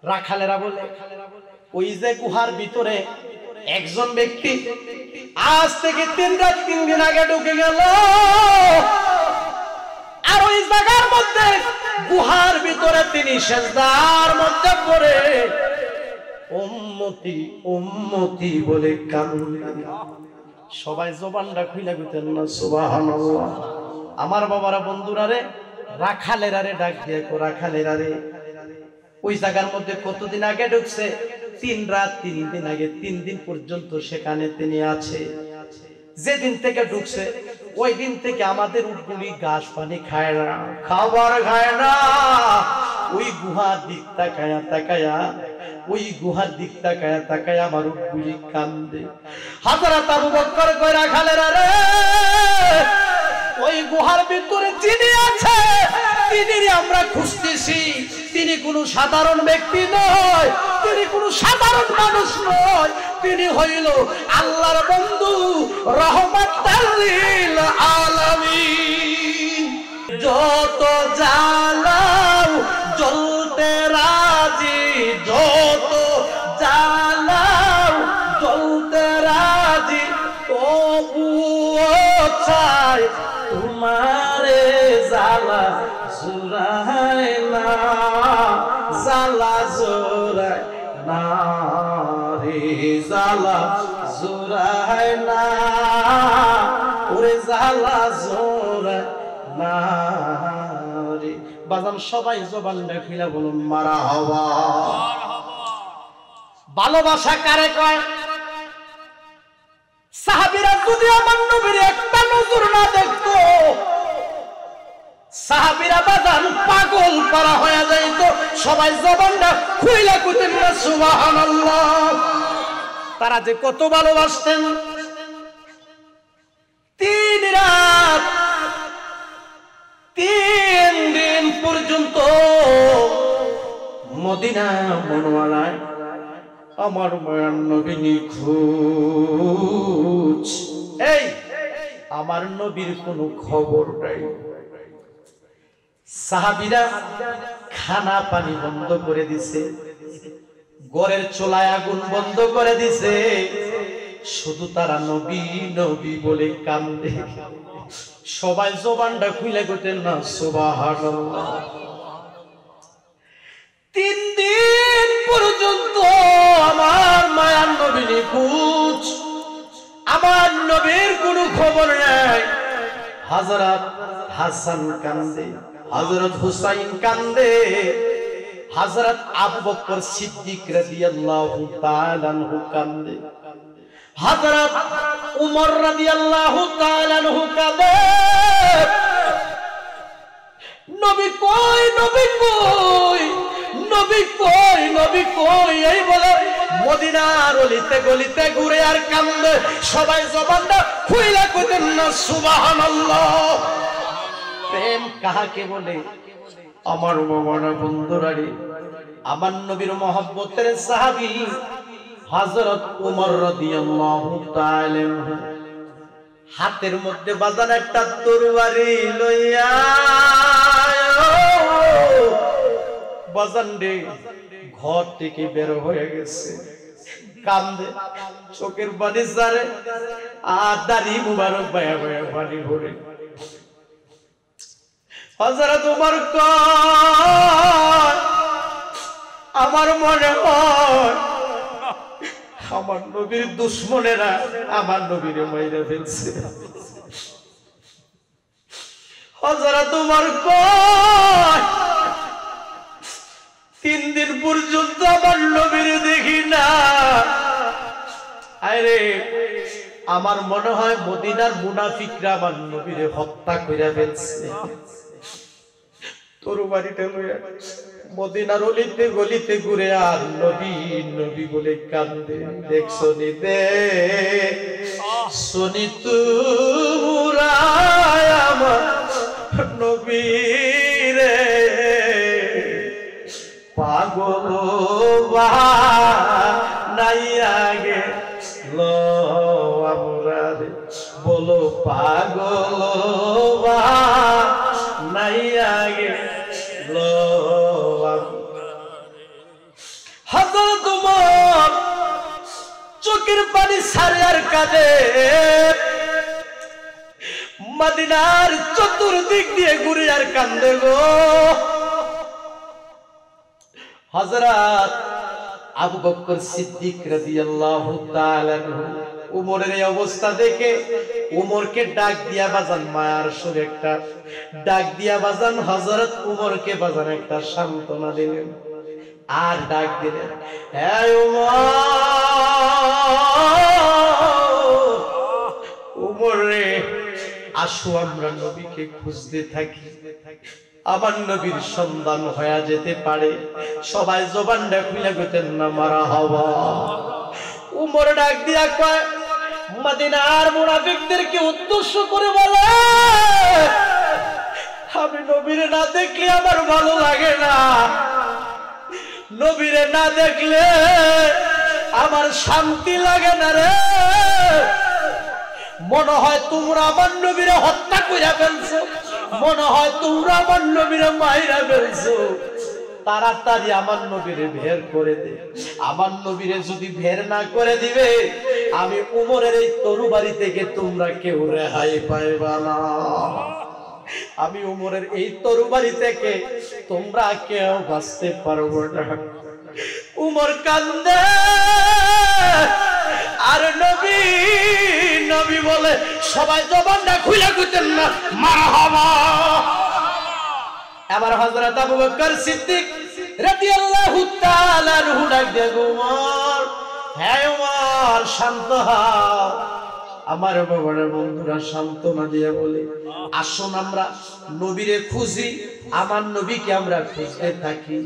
রাখালেরা বলে ওই যে গুহার ভিতরে একজন ব্যক্তি আজ থেকে 3 রাত 3 দিন আগে ঢুকে গেল, আর ওই জায়গার মধ্যে গুহার ভিতরে তিনি সিজদার মধ্যে পড়ে উম্মতি উম্মতি বলে কান্না। সবাই জবানটা খুইলা কইতেন না সুবহানাল্লাহ। আমার বাবারা, বন্ধুরা রে, রাখালেরা রে ডাক দিয়ে কো রাখালেরা রে, ওই জায়গার মধ্যে কতদিন আগে ঢুকছে? 3 রাত 3 দিন আগে। 3 দিন পর্যন্ত সেখানে তিনি আছে। যেদিন থেকে ঢুকছে ওই দিন থেকে আমাদের উটগুলি ঘাস পানি খায় না, খাবার খায় না। ওই গুহার দিক তাকায়া তাকায়া, ওই গুহার দিক তাকায়া তাকায়া আমার উটগুলি কান্দে। হযরত আবু বকর কই রাখালেরা রে, ওই গুহার ভিতরে যিনি আছে তিনি আমরা খুঁজতেছি। তিনি কোনো সাধারণ ব্যক্তি নয়, তিনি কোনো সাধারণ মানুষ নয়, তিনি হইল আল্লাহর বন্ধু, রহমাতাল লিল আলামিন। যত জ্বালাও জ্বলতে রাজি, যত জ্বালাও জ্বলতে রাজি, তবুও চাই তোমারে জ্বালা জুড়ায় না, জ্বালা জুড়ায় না রে, জ্বালা জুড়ায় না, ওরে জ্বালা জুড়ায় না রে। বাজান সবাই জবান খুলে বলুন মারহাবা। ভালোবাসা কারে কয়? সাহাবীরা যদি আমার নবীর একটা নজর না দেখতো, সাহাবীরা বাজান পাগল পারা হয়ে যাইতো। সবাই জবানটা খুইলা কইতেন না সুবহানাল্লাহ। তারা যে কত ভালোবাসতেন। 3 রাত 3 দিন পর্যন্ত মদিনা মনোয়ারায় আমার মায়ার নবী নিখোঁজ। এই আমার নবীর কোনো খবর নাই। সাহাবীরা খানা পানি বন্ধ করে দিছে, ঘরের চুলায় আগুন বন্ধ করে দিছে, শুধু তারা নবী নবী বলে কান্দে। সবাই জবানটা খুলে কইতেন না সুবহানাল্লাহ। 3 দিন পর্যন্ত আমার মায়ার নবী নিখোঁজ, আমার নবীর কোনো খবর নাই। হযরত হাসান কান্দে, হযরত হুসাইন কান্দে, হযরত আবু বকর সিদ্দিক রাদিয়াল্লাহু তাআলা আনহু কান্দে, হযরত উমর রাদিয়াল্লাহু তাআলা আনহু কান্দে। নবী কই, নবী কই, নবী কই, নবী কই, এই বলে মদিনার অলিতে গলিতে ঘুরে আর কান্দে। সবাই জবানটা খুইলা কইতেন না সুবহানাল্লাহ। প্রেম কাহাকে বলে? আমার বাবারা, বন্ধুরা রে, আমার নবীর মহব্বতের সাহাবী হযরত উমর রাদিয়াল্লাহু তাআলা আনহু হাতের মধ্যে বাজান একটা তরবারি লইয়া বাজান রে ঘর থেকে বের হয়ে গেছে। কান্দে, চোখের পানি ঝরে, আর দাড়ি মুবারক বায়া বায়া পানি ভরে। হযরত উমর কয়, আমার মনে হয় আমার নবীর দুশমনেরা আমার নবীরে মাইরা ফেলছে। হযরত উমর কয়, 3 দিন পর্যন্ত আমার নবীরে দেখি না। আরে আমার মনে হয় মদিনার মুনাফিকরা আমার নবীরে হত্যা কইরা ফেলছে। তরবারিটা লইয়া মদিনার অলিতে গলিতে ঘুরে আর নবী নবী বলে কান্দে। দেখছো নি দে শুনি তোমরা আমার নবী রে, পাগল বানাইয়া গেল আমরা রে, বলো পাগল বানাইয়া গেল। চোখের পানি ছাড়ে আর কাঁদে। মদিনার চতুর্দিক দিয়ে ঘুরে আর কান্দে গো। হযরত আবু বকর সিদ্দিক রাদিয়াল্লাহু তাআলা উমরের এই অবস্থা দেখে উমরকে ডাক দিয়া বাজান, মায়ার সুরে একটা ডাক দিয়া বাজান হযরত উমরকে বাজান একটা সান্ত্বনা দিলেন। আর ডাক দিলেন, হে উমর রে, আসো আমরা নবীকে খুঁজতে থাকি, আমার নবীর সন্ধান হয়ে যেতে পারে। সবাই জবানটা খুলে গেতেন না মারহাবা। উমর ডাক দিয়া কয়, মদিনার মুনাফিকদেরকে উদ্দেশ্য করে বলে, আমি নবীরে না দেখলে আমার ভালো লাগে না, নবীরে না দেখলে আমার শান্তি লাগে না রে। মনে হয় তোমরা আমার নবীরে হত্যা কইরা ফেলছো, মনে হয় তোমরা আমার নবীরে মাইরা ফেলছো। তাড়াতাড়ি আমার নবীরে বের করে দে। আমার নবীরে যদি বের না করে দিবে, আমি উমরের এই তরবারি থেকে তোমরা কেউ রেহাই পাইবা না। আমি উমরের এই তরবারি থেকে তোমরা কেউ বাঁচতে পারবো না। উমর কান্দে আর নবী নবী বলে, সবাই জবানটা খুলে গুতেন না মারহাবা। আবার হযরত আবু বকর সিদ্দিক রাদিয়াল্লাহু তাআলা আনহু ডাক দিয়ে, উমর, হে উমর, শান্ত হও। আমার বাবার বন্ধুরা সান্ত্বনা দিয়ে বলে, আসুন আমরা নবীরে খুঁজি, আমার নবীকে আমরা খুঁজতে থাকি।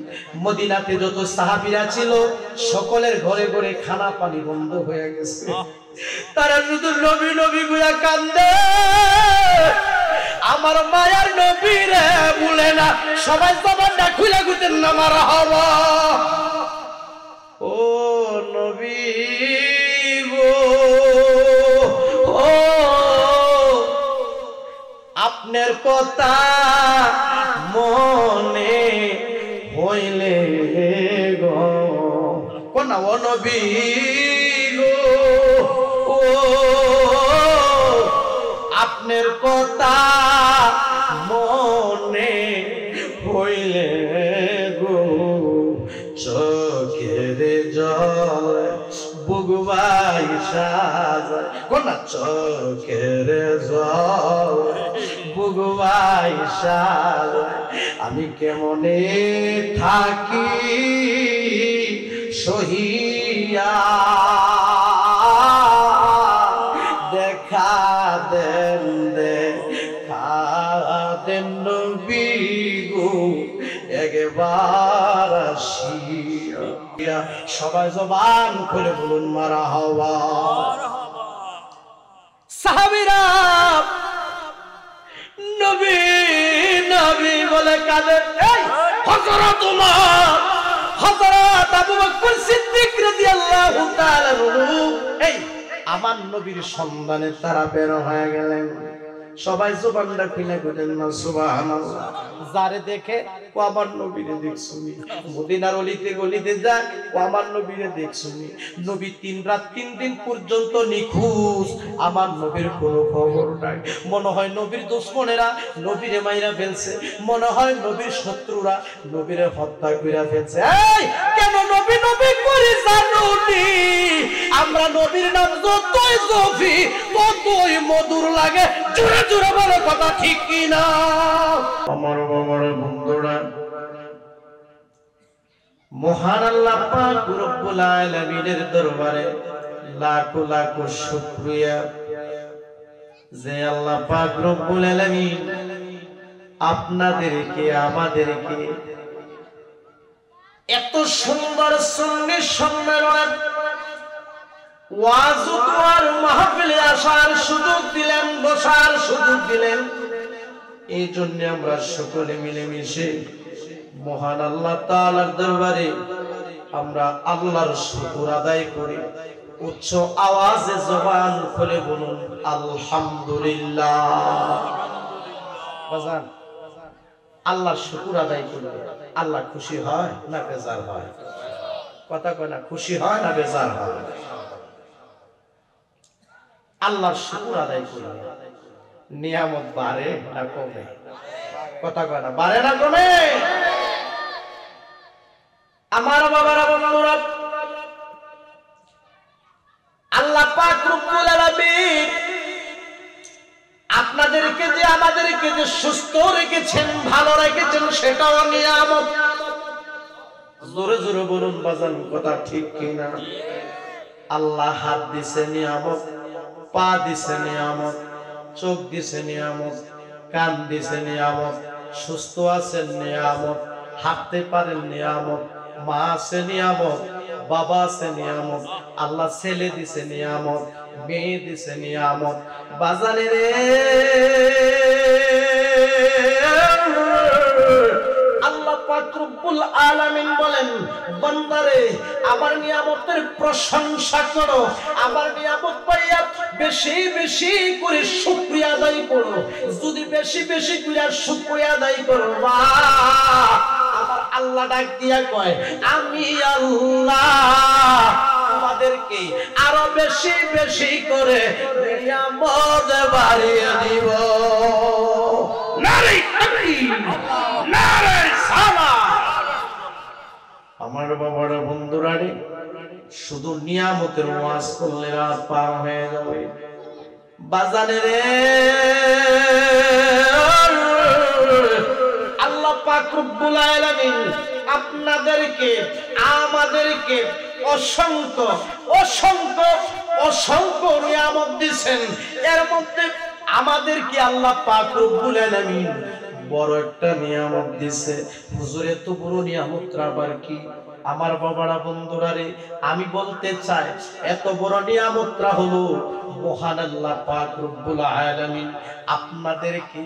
মদিনাতে যত সাহাবীরা ছিল সকলের ঘরে ঘরে খানা পানি বন্ধ হয়ে গেছে, তারা শুধু নবী নবী গুয়া কান্দে। আমার মায়ার নবীরে বলে না, সবাই জবানটা খুলে গুতেন না মারহাবা। ও নবী গো, ও আপনার কথা মনে হইলে গো, কোন ও নবী গো, ও আপনার কথা মনে হইলে গো, চোখের জল বুগবাই সাজায়, কোন চোখের জল বুগবাই সাজায়। আমি কেমনে থাকি সহিয়া, দেখা দেন দেখা দেন নবী গো, একবার আসিয়া। সবাই জবান খুলে বলুন মারহাবা। সাহাবীরা নবী নবী বলে কাঁদে। এই হযরত উমর, হযরত আবু বকর সিদ্দিক রাদিয়াল্লাহু তাআলা আনহু এই আমার নবীর সন্ধানে তারা বের হয়ে গেলেন। সবাই জবানটা খুলে গেলেন না সুবহানাল্লাহ। যারে দেখে ও আমার নবীরে দেখছুনি, মদিনার অলিতে গলিতে যায় ও আমার নবীরে দেখছুনি। নবী 3 রাত 3 দিন পর্যন্ত নিখোঁজ, আমার নবীর কোনো খবর নাই। মনে হয় নবীর দুশমনেরা নবীরে মাইরা ফেলছে, মনে হয় নবীর শত্রুরা নবীরে হত্যা কইরা ফেলছে। এই কেন নবী নবী করে জানুনি? আমরা নবীর নাম যতই জপি ততই মধুর লাগে। জোরে জোরে বলো কথা ঠিক কি না? আমার বাবার বন্ধুরা, মহান আল্লাহ পাক রব্বুল আলামিনের দরবারে লাখো লাখো শুকরিয়া যে আল্লাহ পাক রব্বুল আলামিন আপনাদেরকে আমাদেরকে এত সুন্দর সুন্নি সম্মেলন ওয়াজ আর মাহফিলে আসার সুযোগ দিলেন, বসার সুযোগ দিলেন। এই জন্য আমরা সকলে মিলেমিশে মহান আল্লাহ তাআলার দরবারে আমরা আল্লাহর শুকর আদায় করি। উচ্চ আওয়াজে জবান খুলে বলুন আলহামদুলিল্লাহ। বাজান, আল্লাহর শুকর আদায় করলে আল্লাহ খুশি হয় না বেজার হয়? কথা কয় না, খুশি হয় না বেজার হয়? আল্লাহর শুকর আদায় করবে, নিয়ামত বাড়ে না কমে? কথা কয় না, বাড়ে না কমে? আমার বাবারা বন্ধুরা, আল্লাহ পাক রব্বুল আলামিন আপনাদেরকে যে আমাদেরকে যে সুস্থ রেখেছেন, ভালো রেখেছেন, সেটাও নিয়ামত। জোরে জোরে বলুন বাজান, কথা ঠিক কিনা? আল্লাহ হাত দিছে নিয়ামত, পা দিছে নিয়ামত, চোখ দিছে নিয়ামত, কান দিছে নিয়ামত, সুস্থ আছেন নিয়ামত, হাঁটতে পারেন নিয়ামত, মা আছে নিয়ামত, বাবা আছে নিয়ামত, আল্লাহ ছেলে দিছে নিয়ামত, মেয়ে দিছে নিয়ামত। বাজারে রে আল্লাহ পাক রব্বুল আলামিন বলেন, বান্দারে আমার নিয়ামতের প্রশংসা করো, আমার নিয়ামত পাইয়া বেশি বেশি করে শুকরিয়া আদায় করো। যদি বেশি বেশি করে শুকরিয়া আদায় করো, আমার আল্লাহ ডাক দিয়া কয়, আমি আল্লাহ তোমাদেরকে আরো বেশি বেশি করে নিয়ামত বাড়িয়ে দিব। নারে তাকবীর, নারে সালাত। আমার বাবারা বন্ধুরা রে, শুধু নিয়ামতের ওয়াজ করলে রাত পার হয়ে যাবে। বাজানে রে আল্লাহ পাক রব্বুল আলামিন আপনাদেরকে আমাদেরকে অসংখ্য অসংখ্য অসংখ্য নিয়ামত দিয়েছেন। এর মধ্যে আমাদেরকে আল্লাহ পাক রব্বুল আলামিন বড় একটা নিয়ামত দিয়েছে। হুজুর এত বড় নিয়ামত আবার কি? আমার বাবারা বন্ধুরা রে, আমি বলতে চাই এত বড় নিয়ামতটা হলো মহান আল্লাহ পাক রব্বুল আলামিন আপনাদেরকে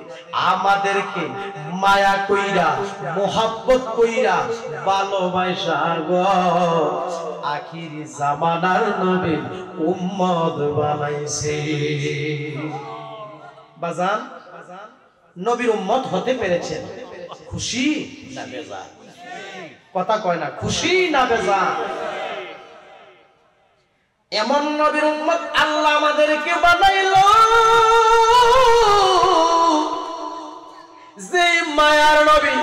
আমাদেরকে মায়া কইরা, মোহাব্বত কইরা, ভালোবাসা গো আখিরি জামানার নবীর উম্মত বানাইছে। বাজান, নবীর উম্মত হতে পেরেছেন, খুশি না বেজার? কথা কয় না, খুশি না বেজার? এমন নবীর উম্মত আল্লাহ আমাদেরকে বানাইলো, যে মায়ার নবী,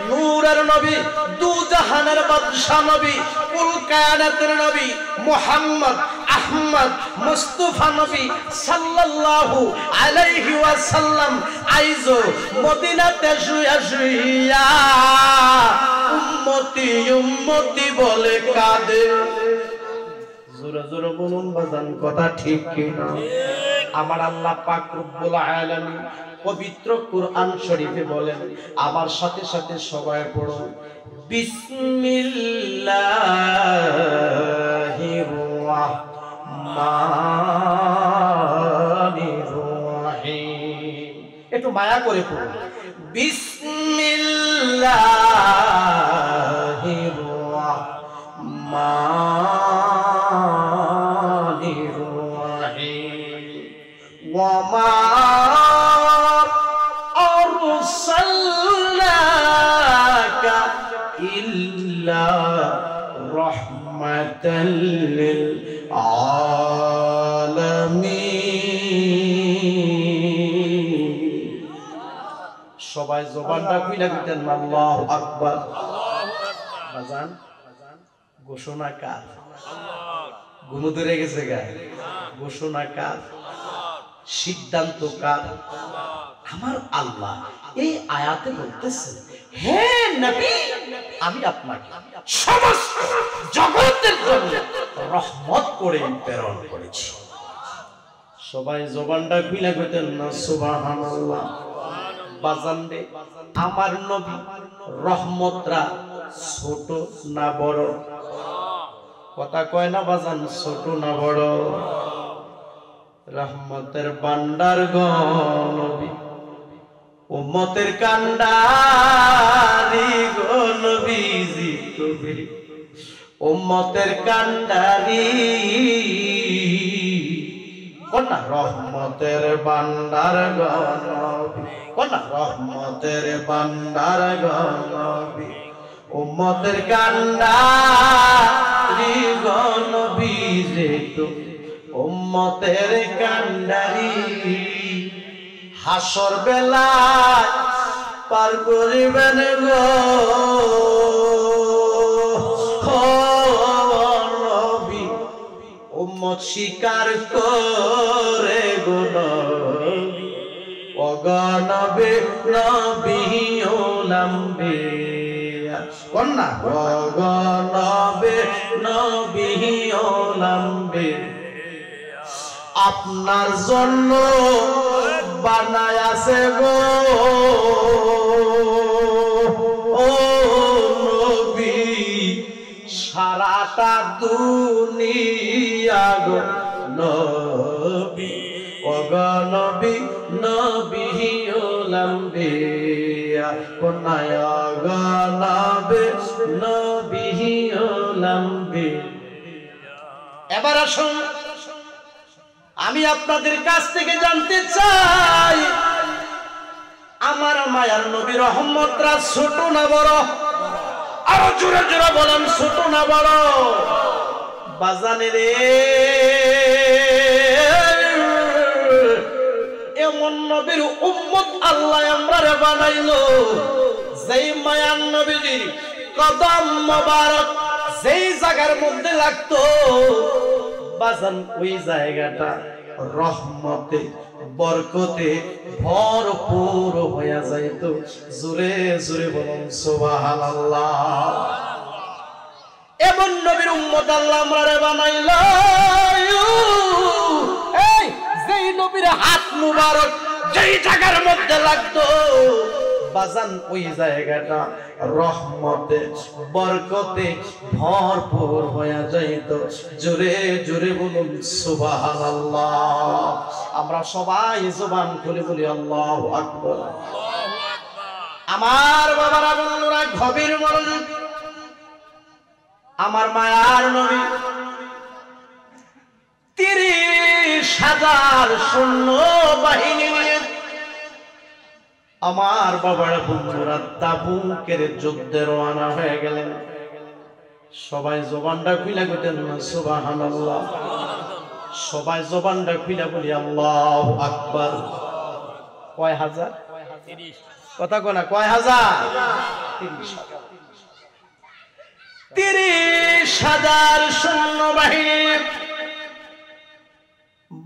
নূরের নবী, দুজাহানের বাদশা নবী, কুল কায়নাতের নবী মুহাম্মদ আহমদ মুস্তাফা নবী সাল্লাল্লাহু আলাইহি ওয়াসাল্লাম আইজো মদিনাতে শুয়া শুয়া উম্মতি উম্মতি বলে কাঁদে। জোরে জোরে বলুন বাজান, কথা ঠিক কিনা? আমার আল্লাহ পাক রব্বুল আলামিন পবিত্র কুরআন শরীফে বলেন, আমার সাথে সাথে সবাই পড়ুন, বিসমিল্লাহির রাহমানির রাহিম। একটু মায়া করে পড়ুন, বিসমিল্লাহির রাহমানির রাহিম। ওয়া মা আরসালনাকা ইল্লা রাহমাতাল লিল আলামিন। সবাই জবানটা খুলে দিতেন আল্লাহু আকবার। বাজান, ঘোষণা কার? গুণ ধরে গেছে গা? ঘোষণা কার? সিদ্ধান্ত কার? আমার আল্লাহ এই আয়াতে বলতেছেন, হে নবী, আমি আপনাকে সমস্ত জগতের জন্য রহমত করে প্রেরণ করেছি। সবাই জবানটা খুলে কইতেন না সুবহানাল্লাহ। বাজান রে, আমার নবী রহমতরা ছোট না বড়? কথা কয় না বাজান, ছোট না বড়? রহমতের ভান্ডার গো নবী, উম্মতের কান্ডারি গো নবীজি, তুমি উম্মতের কান্ডারি। কোনা রহমতের ভান্ডার গো নবী, কোনা রহমতের ভান্ডার গো নবী, উম্মতের কান্ডারি গো নবীজি, তুমি উম্মতের কান্ডারি হাসর বেলায় পার করিবেন গো নবী উম্মত স্বীকার করে গো নবী অগণবে নবী ওলাম্বে কন্যা অগণবে নবী ওলাম্বে আপনার জন্য বানায় আছে গো ও নবী সারাটা দুনিয়া গো নবী অগণবী নবী ওলাম্বে কোনায় অগণবে নবী ওলাম্বে। এবার আসুন আমি আপনাদের কাছ থেকে জানতে চাই আমার মায়ার নবী রহমতরা ছোট না বড়? আরো জোরে জোরে বলেন ছোট না বড়? বাজানে রে এমন নবীর উম্মত আল্লাহ আমরারে বানাইলো যেই মায়ার নবীর কদম মোবারক যেই জায়গার মধ্যে লাগতো বাজান ওই জায়গাটা রহমতে বরকতে ভরপুর হয়ে যাইতো। জোরে জোরে বলুন সুবহানাল্লাহ। এমন নবীর উম্মত আল্লাহ আমরারে বানাইলো এই যেই নবীর হাত মুবারক যেই জায়গার মধ্যে লাগতো বাজান ওই জায়গাটা রহমতে বরকতে ভরপুর হয়ে যাইত। জোরে জোরে বলুন সুবহানাল্লাহ। আমরা সবাই জবান খুলে বলি আল্লাহু আকবার। আমার বাবারা বন্ধুরা গভীর মনোযোগ। আমার মায়ার নবী 30,000 সৈন্য বাহিনী নিয়ে আমার বাবার বন্ধুরা তাবুকের যুদ্ধে রওনা হয়ে গেলেন। সবাই জবানটা খুলে কইতেন না সুবহানাল্লাহ। সবাই জবানটা খুলে বলি আল্লাহু আকবার। কয় হাজার? 30। কথা কয় না কয় হাজার? 30,000 সৈন্যবাহিনী।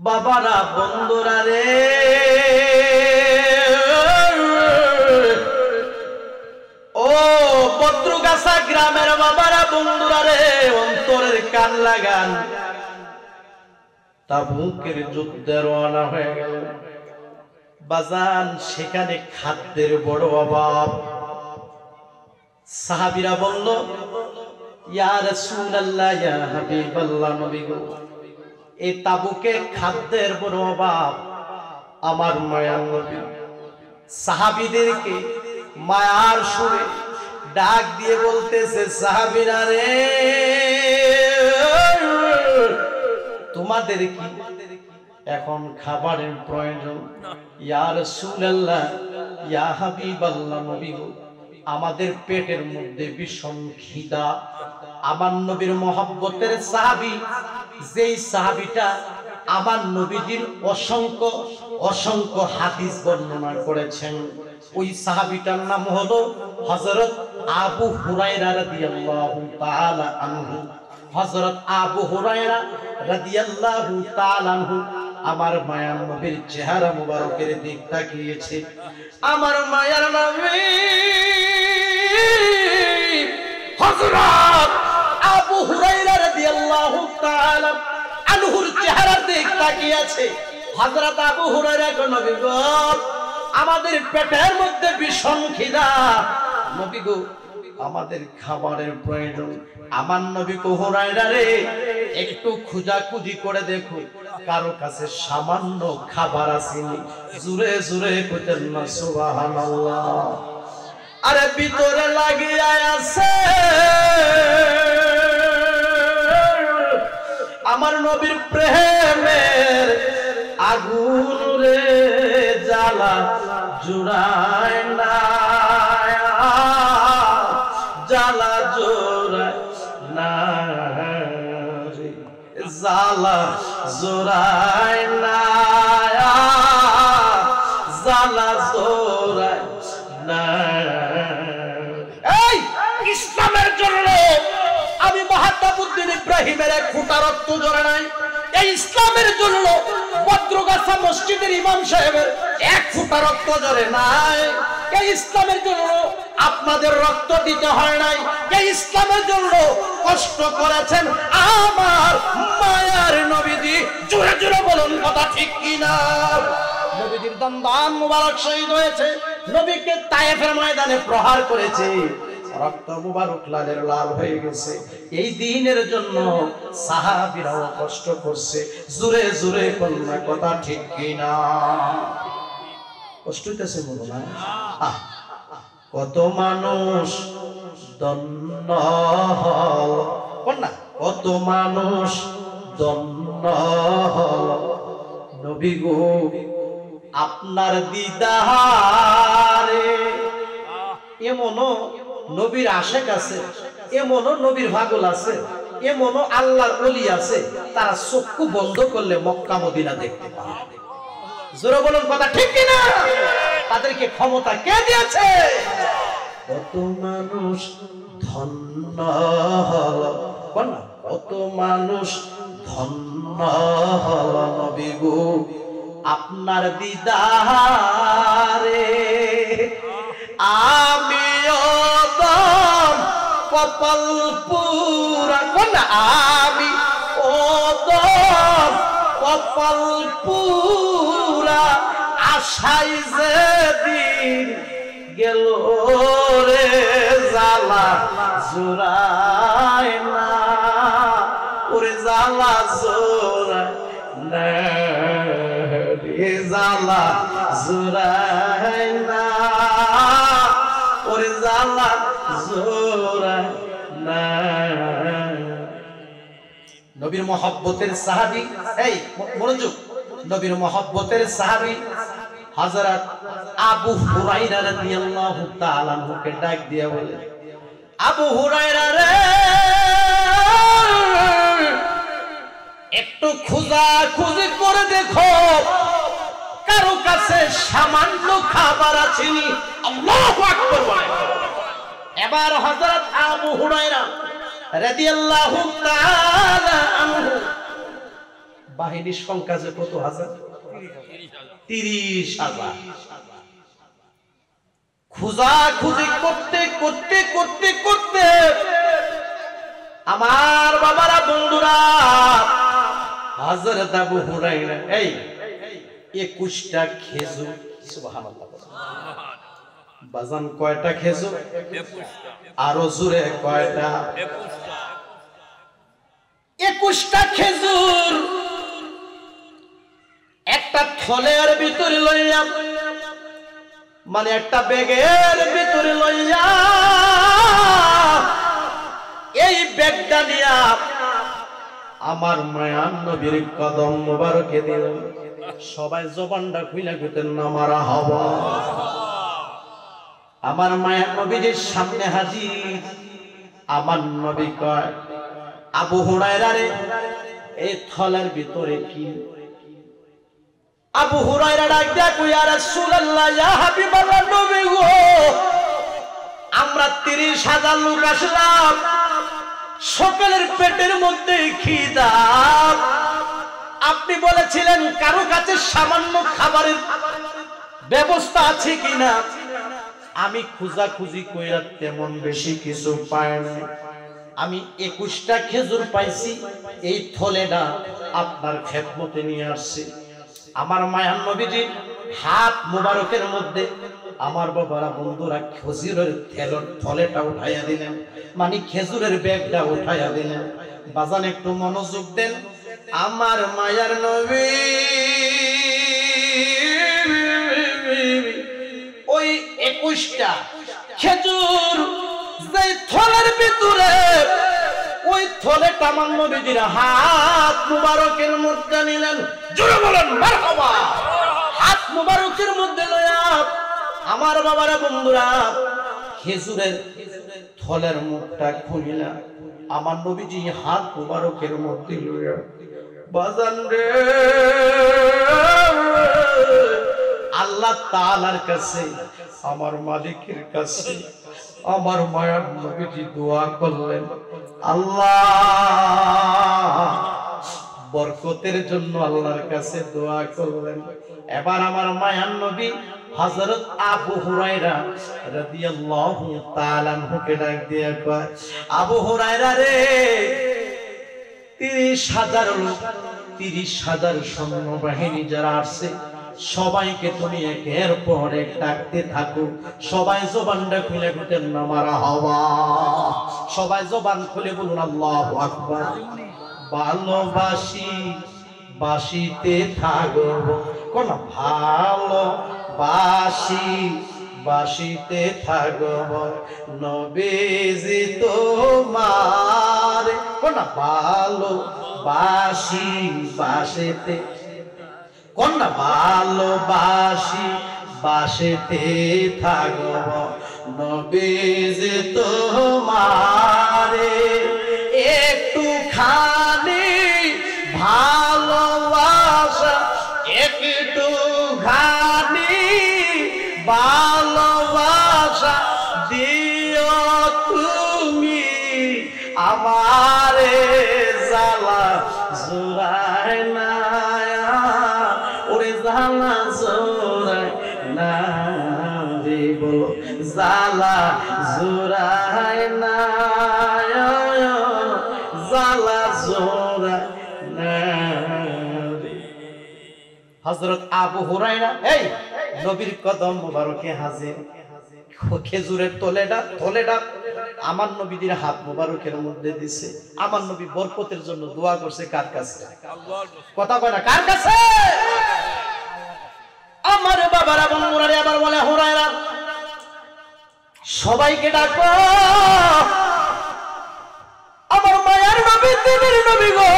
বাবারা বন্ধুরা রে ও বদ্রগাছা গ্রামের বাবারা বন্ধুরা রে অন্তরের কান লাগান। তাবুকের যুদ্ধে রওনা হয়ে গেল বাজান। সেখানে খাদ্যের বড় অভাব। সাহাবীরা বলল ইয়া রাসূলুল্লাহ ইয়া হাবিবাল্লাহ নবী গো এই তাবুকে খাদ্যের বড় অভাব। আমার মায়ার নবী সাহাবীদেরকে মায়ার সুরে ডাক দিয়ে বলতেছে সাহাবীরা রে তোমাদের কি এখন খাবারের প্রয়োজন? ইয়া রাসূলুল্লাহ ইয়া হাবিবাল্লাহ নবী গো আমাদের পেটের মধ্যে ভীষণ খিদা। আমার নবীর মহব্বতের সাহাবী যেই সাহাবীটা আমার নবীজির অসংখ্য অসংখ্য হাদিস বর্ণনা করেছেন ওই সাহাবীটার নাম হলো হযরত আবু হুরায়রা রাদিয়াল্লাহু তাআলা আনহু। হযরত আবু হুরায়রা রাদিয়াল্লাহু তাআলা আনহু আমার মায়ার নবীর চেহারা মুবারকের দিক তাকিয়েছে। আমার মায়ার নবী হযরত আবু হুরায়রা রাদিয়াল্লাহু তাআলা আনহুর চেহারার দিক তাকিয়েছে। হযরত আবু হুরায়রা গো নবী গো আমাদের পেটের মধ্যে ভীষণ খিদা। নবী গো আমাদের খাবারের প্রয়োজন। আমার নবী কো হুরায়রা রে একটু খোঁজাখুঁজি করে দেখো কারো কাছে সামান্য খাবার আসেনি। জোরে জোরে কইতেন না সুবহানাল্লাহ। আরে ভিতরে লাগিয়া আছে আমার নবীর প্রেমের আগুন রে জ্বালা জুড়ায় না জ্বালা জোড়ায় না রে জালা জোড়ায় না, জালা জোড়ায় না। এই ইসলামের জন্য আমি মাহতাবউদ্দিন ইব্রাহিমের এক ফোঁটা রক্ত ঝরে নাই। এই ইসলামের জন্য বদ্রগাছা মসজিদের ইমাম সাহেবের এক ফোঁটা রক্ত ঝরে নাই। এই ইসলামের জন্য আপনাদের রক্ত দিতে হয় নাই। এই ইসলামের জন্য কষ্ট করেছেন আমার মায়ার নবীজি। জোরে জোরে বলুন কথা ঠিক কিনা? নবীজির দন্দান মুবারক শহীদ হয়েছে, নবীকে তায়েফের ময়দানে প্রহার করেছে, রক্ত মুবারক লালের লাল হয়ে গেছে। এই দিনের জন্য সাহাবীরাও কষ্ট করছে। জোরে জোরে বলুন কথা ঠিক কিনা? কষ্ট হইতেছে বলো না? কত মানুষ দন্ন হল না, কত মানুষ দন্ন হল নবী গো আপনার দিদারে। এমনও নবীর আশেক আছে, এমনও নবীর পাগল আছে, এমনও আল্লাহর ওলি আছে, তারা চক্ষু বন্ধ করলে মক্কা মদিনা দেখতে পায়। জোরে বলুন কথা ঠিক কিনা? তাদেরকে ক্ষমতা কে দিয়েছে? কত মানুষ ধন্য হল, কত মানুষ ধন্য হল নবী গো আপনার দিদারে। আমিও দম কপাল পুরা, আমি ও দম কপাল পুরা, আশাই যে দিন গেল রে জালা জোড়ায় না, ওরে জালা জোড়ায় না, রে জালা জোড়ায় না, ওরে জালা জোড়ায় না। নবীর মহব্বতের সাহাবী, এই মনোযোগ, নবীর মহব্বতের সাহাবী হযরত আবু হুরায়রা রাদিয়াল্লাহু তাআলা আনহুকে ডাক দিয়া বলে, আবু হুরায়রা রে, একটু খোঁজাখুঁজি করে দেখো কারো কাছে সামান্য খাবার আছে নি? আল্লাহু আকবার বলে। এবার হযরত আবু হুরায়রা রাদিয়াল্লাহু তাআলা আনহু বাহিনীর সংখ্যা যে কত হাজার? 30,000। খোঁজাখুঁজি করতে করতে করতে করতে আমার বাবারা বন্ধুরা হযরত আবু হুরায়রা এই 21টা খেজুর, সুবহানাল্লাহ, বাজান কয়টা খেজুর? 21টা। আরো জোরে কয়টা? 21টা। 21টা খেজুর একটা থলের ভিতরে লইয়া, মানে একটা ব্যাগের ভিতরে লইয়া, এই ব্যাগটা নিয়া আমার মায়ার নবীর কদম মোবারকে দিল। সবাই জবানটা খুইলা কইতেন না মারহাবা। আমার মায়ার নবীর সামনে হাজির। আমার নবী কয়, আবু হুরায়রা রে, এই থলের ভিতরে কি? আবু হুরায়রা ডাক দিয়া কই, ইয়া রাসূলুল্লাহ, ইয়া হাবিবাল্লাহ, নবী গো, আমরা 30,000 লোক আসলাম, সকলের পেটের মধ্যে খিদা। আপনি বলেছিলেন কারো কাছে সামান্য খাবারের ব্যবস্থা আছে কিনা? আমি খোঁজাখুঁজি কইরা তেমন বেশি কিছু পাই না। আমি 21টা খেজুর পাইছি, এই থলেটা আপনার খেদমতে নিয়ে আসছি। আমার মায়ার নবীজি হাত মুবারকের মধ্যে আমার বাবারা বন্ধুরা খেজুরের থলেটা উঠাইয়া দিলেন, মানে খেজুরের ব্যাগটা উঠাইয়া দিলেন। বাজান একটু মনোযোগ দেন। আমার মায়ার নবী ওই 21টা খেজুর যে থলের ভিতরে, ওই থলেটা আমার নবীজির হাত মুবারকের মধ্যে নিলেন। জোরে বলেন মারহাবা। হাত মুবারকের মধ্যে লয়া আমার বাবারা বন্ধুরা খেজুরের থলের মুখটা খুলিলা, আমার নবীজি হাত মুবারকের মধ্যে লয়া বাজান রে আল্লাহ তাআলার কাছে আমার মালিকের কাছে আমার মায়ার নবীজি দোয়া করলেন আল্লাহ বরকতের জন্য আল্লাহর কাছে দোয়া করলেন। এবার আমার মায়ার নবী হযরত আবু হুরায়রা রাদিয়াল্লাহু তাআলা আনহুকে ডাক দিয়ে কয় আবু হুরায়রা রে ৩০,০০০ লোক ৩০,০০০ সৈন্যবাহিনী যারা আসছে সবাইকে তুমি একের পর এক ডাকতে থাকো। সবাই জবানটা খুলে খুঁজেন না মারহাবা, সবাই জবান খুলে বলুন আল্লাহু আকবার। ভালোবাসি বাসিতে থাকব কোন ভালোবাসি বাসিতে থাকব নবীজি তোমার কোন ভালোবাসি বাসিতে কোন ভালোবাসি বাসিতে থাকব নবীজি তোমার একটু খানি ভালোবাসা একটু খানি ভালোবাসা দিও তুমি আমারে জ্বালা জোড়ায় না ওরে জ্বালা জোড়ায় না রে বলো জ্বালা জোড়ায় না জ্বালা জোড়ায় না রে। হযরত আবু হুরায়রা এই নবীর কদম মোবারকে হাজির খেজুরের তলেটা আমার নবীদের হাত মোবারকের মধ্যে দিছে। আমার নবী বরকতের জন্য দোয়া করছে কার কাছে? কথা কয় না কার কাছে? আমার বাবারা বন্ধুরা আবার বলে হুরায়রা সবাইকে ডাকো আমার মায়ার নবী দিনের নবী গো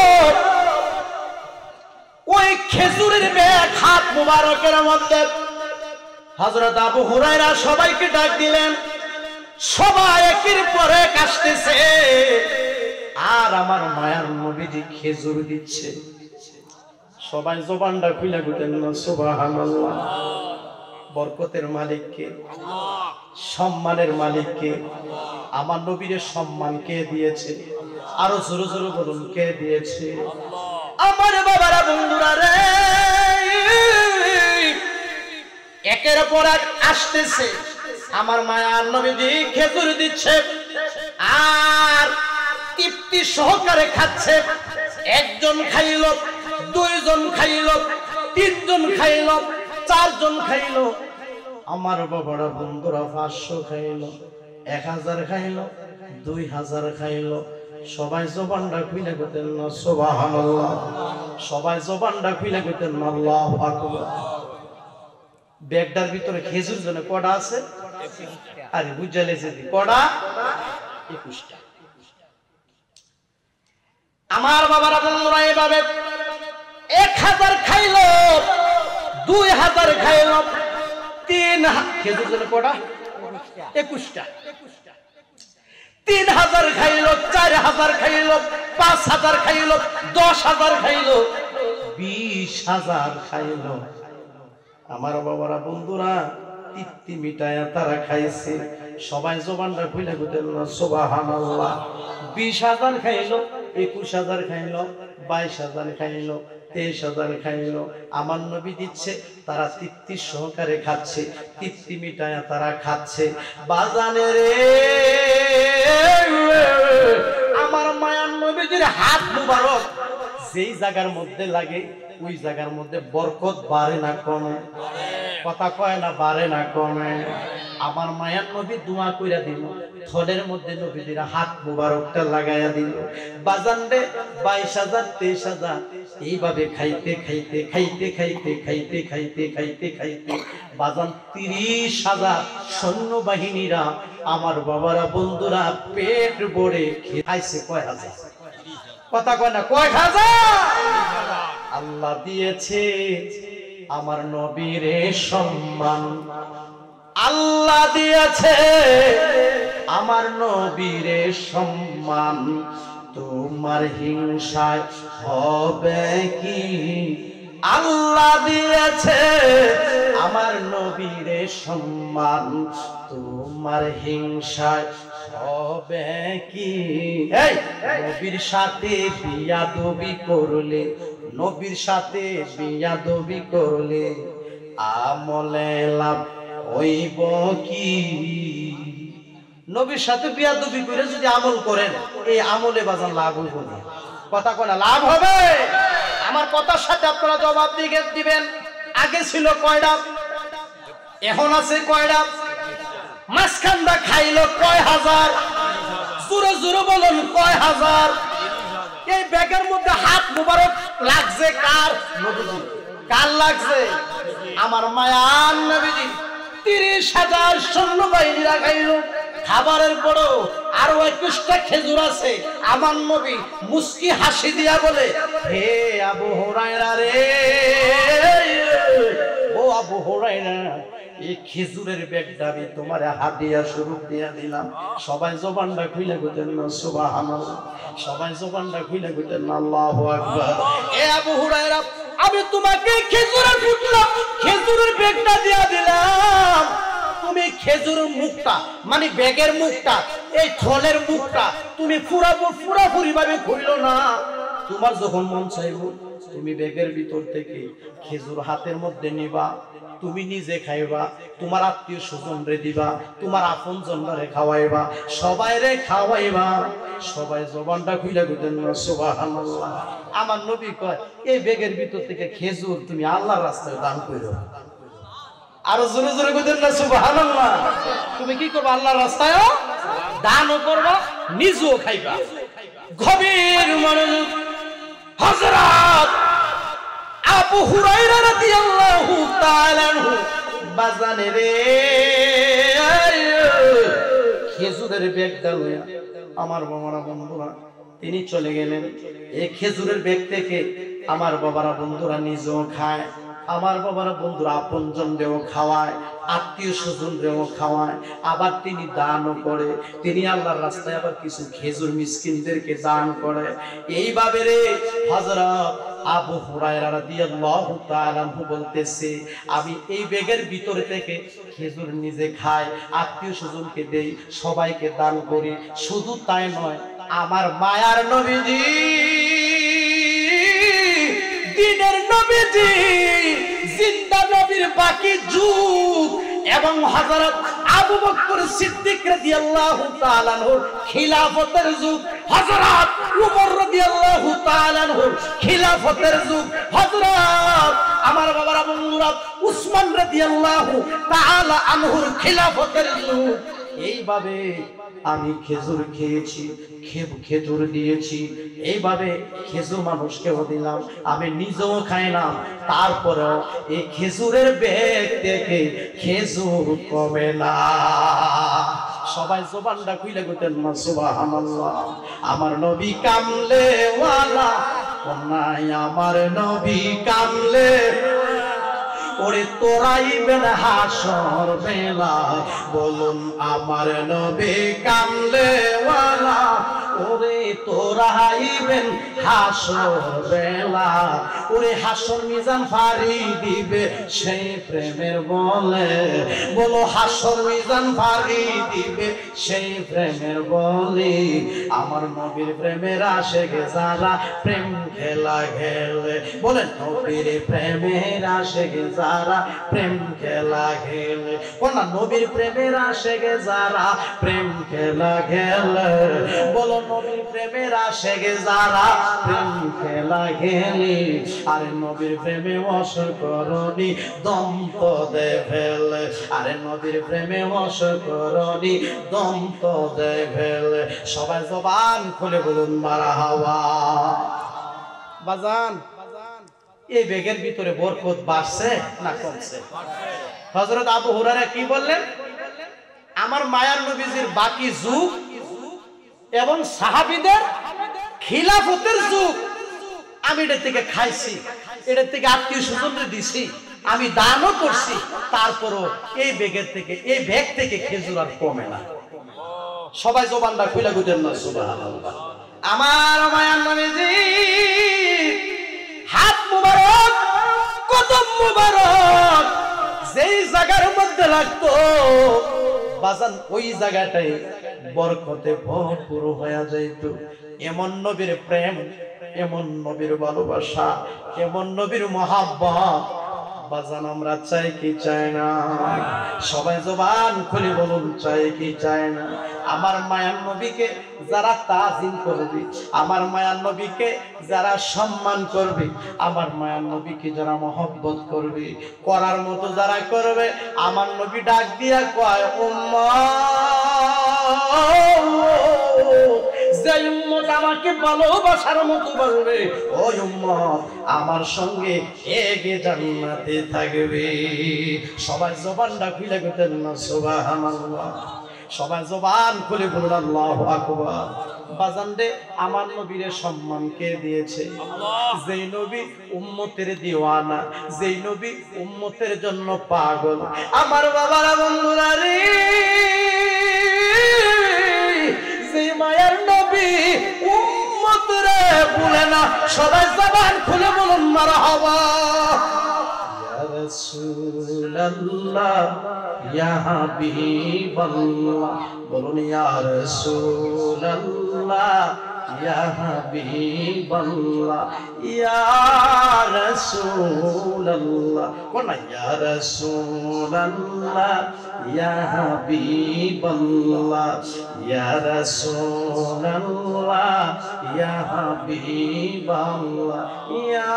ওই খেজুরের ব্যাগ হাত মোবারকের মধ্যে হযরত আবু হুরায়রা সবাইকে ডাক দিলেন। সবাই একের পর এক আসতেছে আর আমার মায়ার নবীজি খেজুর দিচ্ছে। সবাই জবানটা খুলে গুতেন না সুবহানাল্লাহ। বরকতের মালিক কে? সম্মানের মালিক কে? আমার নবীর সম্মান কে দিয়েছে? আরো জোরে জোরে বলুন কে দিয়েছে? আমার বাবারা বন্ধুরা রে একের পর এক আসতেছে আমার মায়ার নবীজি খেজুর দিচ্ছে আর তৃপ্তি সহকারে খাচ্ছে। একজন খাইল, দুইজন খাইল, তিনজন খাইল, চারজন খাইল। আমার বাবারা বন্ধুরা 500 খাইল, 1000 খাইল, 2000 খাইল। সবাই জবানটা খুলে গেতেন না সুবহানাল্লাহ। সবাই জবানটা খুলে গেতেন না আল্লাহু আকবার। ব্যাগটার ভিতরে খেজুর জন্য কটা আছে? আরে বুঝালে যদি কটা 21টা। আমার বাবারা বন্ধুরা এভাবে 1000 খাইল, 2000 খাইল, 3000 খেজুর জন্য কটা 21টা। 3000 খাইল, 4000 খাইল, 5000 খাইল, 10000 খাইল, 20000 খাইল। আমার বাবারা বন্ধুরা তৃপ্তি মিটায়া তারা খাইছে। সবাই জবানটা খুলে গুতেন না সুবহানাল্লাহ। 20000 খাইল, 21000 খাইল, 22000 খাইল, 23000 খাইল। আমার নবী দিচ্ছে তারা তৃপ্তি সহকারে খাচ্ছে, তৃপ্তি মিটায়া তারা খাচ্ছে। বাজানে রে আমার মায়ার নবীজির হাত মুবারক যেই জায়গার মধ্যে লাগে ওই জায়গার মধ্যে বরকত বাড়ে না কমে? কথা কয় না বাড়ে না কমে? আমার মায়ার নবী দোয়া কইরা দিল, থলের মধ্যে নবীজির হাত মুবারকটা লাগাইয়া দিল। বাজান রে 22000 23000 এইভাবে খাইতে খাইতে খাইতে খাইতে খাইতে খাইতে খাইতে খাইতে বাজান 30000 সৈন্যবাহিনীরা আমার বাবারা বন্ধুরা পেট ভরে খাইছে। কয় হাজার? কথা কয় না কয় হাজার? আল্লাহ দিয়েছে আমার নবীর সম্মান, আল্লাহ দিয়েছে আমার নবীর সম্মান। তো তোমার হিংসায় হবে কি আল্লাহ দিয়েছে আমার নবীর সম্মান তোমার হিংসায় হবে কি এই নবীর সাথে বিয়াদবি করলে নবীর সাথে বিয়াদবি করলে আমলে লাভ হইব কি নবীর সাথে বিয়াদবি করে যদি আমল করেন এই আমলে বাজার লাভ হইব না কথা কোনা লাভ হবে আমার কথার সাথে আপনারা জবাব দিবেন আগে ছিল কয়টা এখন আছে কয়টা মাসখানটা খাইলো কয় হাজার জোরে জোরে বলুন কয় হাজার এই ব্যাগের মধ্যে হাত মুবারক লাগছে কার নবীজি কার লাগছে আমার মায়ার নবীজি 30,000 সৈন্যবাহিনী রাখাইলো খাবারের পর আরো 21টা খেজুর আছে আমার নবী মুস্কি হাসি দিয়া বলে হে আবু হুরায়রা রে ও আবু হুরায়রা এই খেজুরের ব্যাগটা আমি তোমার হাদিয়া স্বরূপ দিয়া দিলাম সবাই জবানটা খুলে কইতেন না সুবহানাল্লাহ সবাই জবানটা খুলে কইতেন না আল্লাহু আকবার এ আবু হুরায়রা আমি তোমাকে খেজুরের টুকরা খেজুরের ব্যাগটা দিয়া দিলাম তুমি খেজুরের মুখটা মানে ব্যাগের মুখটা এই থলের মুখটা তুমি পুরাপুরি ভাবে খুইলো না তোমার যখন মন চাইবো তুমি ব্যাগের ভিতর থেকে খেজুর হাতের মধ্যে নিবা তুমি নিজে খাইবা তোমার আত্মীয় স্বজন রে দিবা তোমার আপন জনরে খাওয়াইবা সবাই রে খাওয়াইবা সবাই জবানটা খুইলা কইতেন না সুবহানাল্লাহ আমার নবী কয় এই ব্যাগের ভিতর থেকে খেজুর তুমি আল্লাহর রাস্তায় দান কইরো আর জোরে জোরে কইতেন না সুবহানাল্লাহ তুমি কি করবা আল্লাহর রাস্তায় দানও করবা নিজেও খাইবা গভীর মনোযোগ হযরত আবু হুরায়রা রাদিয়াল্লাহু তাআলা আনহু বাজানে রে খেজুরের ব্যাগটা লইয়া আমার বাবারা বন্ধুরা তিনি চলে গেলেন এই খেজুরের ব্যাগ থেকে আমার বাবারা বন্ধুরা নিজেও খায় আমার বাবারা বন্ধুরা আপনজন দেও খাওয়ায় আত্মীয় স্বজন দেও খাওয়ায় আবার তিনি দানও করে তিনি আল্লাহর রাস্তায় আবার কিছু খেজুর মিসকিনদেরকে দান করে এইভাবে রে হযরত আবু হুরায়রা রাদিয়াল্লাহু তাআলা আনহু বলতেছে আমি এই ব্যাগের ভিতর থেকে খেজুর নিজে খাই আত্মীয় স্বজনকে দেই সবাইকে দান করি শুধু তাই নয় আমার মায়ার নবীজি দিনের নবীজি জিন্দা নবীর বাকি যুগ এবং হযরত আবু বকর সিদ্দিক রাদিয়াল্লাহু তাআলা আনহুর খিলাফতের যুগ হযরত উমর রাদিয়াল্লাহু তাআলা আনহুর খিলাফতের যুগ হযরত আমার বাবারা বন্ধুরা উসমান রাদিয়াল্লাহু তাআলা আনহুর খিলাফতের যুগ এইভাবে আমি খেজুর খেয়েছি খেজুর দিয়েছি এইভাবে খেজুর মানুষকেও দিলাম আমি নিজেও খাইলাম তারপরেও এই খেজুরের ব্যাগ থেকে খেজুর কমে না সবাই জবানটা খুলে কইতেন না সুবহানাল্লাহ আমার নবী কামলে ওয়ালা নাই আমার নবী কামলে ওরে তোরাইবেন হাসর বেলা বলুন আমার নবী কামলে ওয়ালা ওরে তোরাইবেন হাসর বেলা ওরে হাসর মিজান ফারি দিবে সেই প্রেমের বলে বলো হাসর মিজান ফারি দিবে সেই প্রেমের বলে আমার নবীর প্রেমের আশেকে যারা প্রেম খেলা খেলে বলেন নবীর প্রেমের আশেকে যারা প্রেম খেলা খেলে কোনা নবীর প্রেমের আশেকে যারা প্রেম খেলা খেলে বলো নবীর প্রেমের আশেকে যারা প্রেম খেলা খেলে আরে নবীর প্রেমে বশ করনি দম তো দে ফেলে আরে নবীর প্রেমে বশ করনি দম তো দে ফেলে সবাই জবান খুলে বলুন মারহাবা বাজান এই ব্যাগের ভিতরে বরকত বাড়ছে না কমছে হযরত আবু হুরায়রা কি বললেন আমার মায়ার নবীজির বাকি যুগ এবং সাহাবীদের খিলাফতের যুগ আমি এটা থেকে খাইছি এটা থেকে আত্মীয় স্বজনদের দিছি আমি দানও করছি তারপরও এই ব্যাগের থেকে এই ব্যাগ থেকে খেজুর আর কমে না সবাই জবানটা খুলে কইতেন না সুবহানাল্লাহ আমার মায়ার নবীজি হাত মুবারক কদম মুবারক যেই জায়গার মধ্যে লাগতো বাজান ওই জায়গাটাই বরকতে ভরপুর হয়ে যাইত। এমন নবীর প্রেম, এমন নবীর ভালোবাসা, এমন নবীর মহাব্বত বাজান আমরা চাই কি চাই না? সবাই জবান খুলে বলুন চাই কি চাই না? আমার মায়ার নবীকে যারা তাজিম করবে, আমার মায়ার নবীকে যারা সম্মান করবে, আমার মায়ার নবীকে যারা মহব্বত করবে, করার মতো যারা করবে, আমার নবী ডাক দিয়া কয় উম্মত, যে উম্মত আমাকে ভালোবাসার মতো বলবে ওই উম্মত আমার সঙ্গে এগে জান্নাতে থাকবে। সবাই জবানটা খুলে গেতেন না সুবহানাল্লাহ, সবাই জবান খুলে বলুন আল্লাহু আকবার। বাজান রে আমার নবীর সম্মান কে দিয়েছে? যেই নবী উম্মতের দিওয়ানা, যেই নবী উম্মতের জন্য পাগল। আমার বাবারা বন্ধুরা রে, যে মায়ার নবী উম্মত রে বলে না, সবাই জবান খুলে বলুন মারহাবা। ইয়া রাসূলুল্লাহ ইয়া হাবিবাল্লাহ, বলুন ইয়া রাসূলুল্লাহ ইয়া হাবিবাল্লাহ, ইয়া রাসূলুল্লাহ, কোন ইয়া রাসূলুল্লাহ ইয়া হাবিবাল্লাহ, ইয়া রাসূলুল্লাহ ইয়া হাবিবাল্লাহ, ইয়া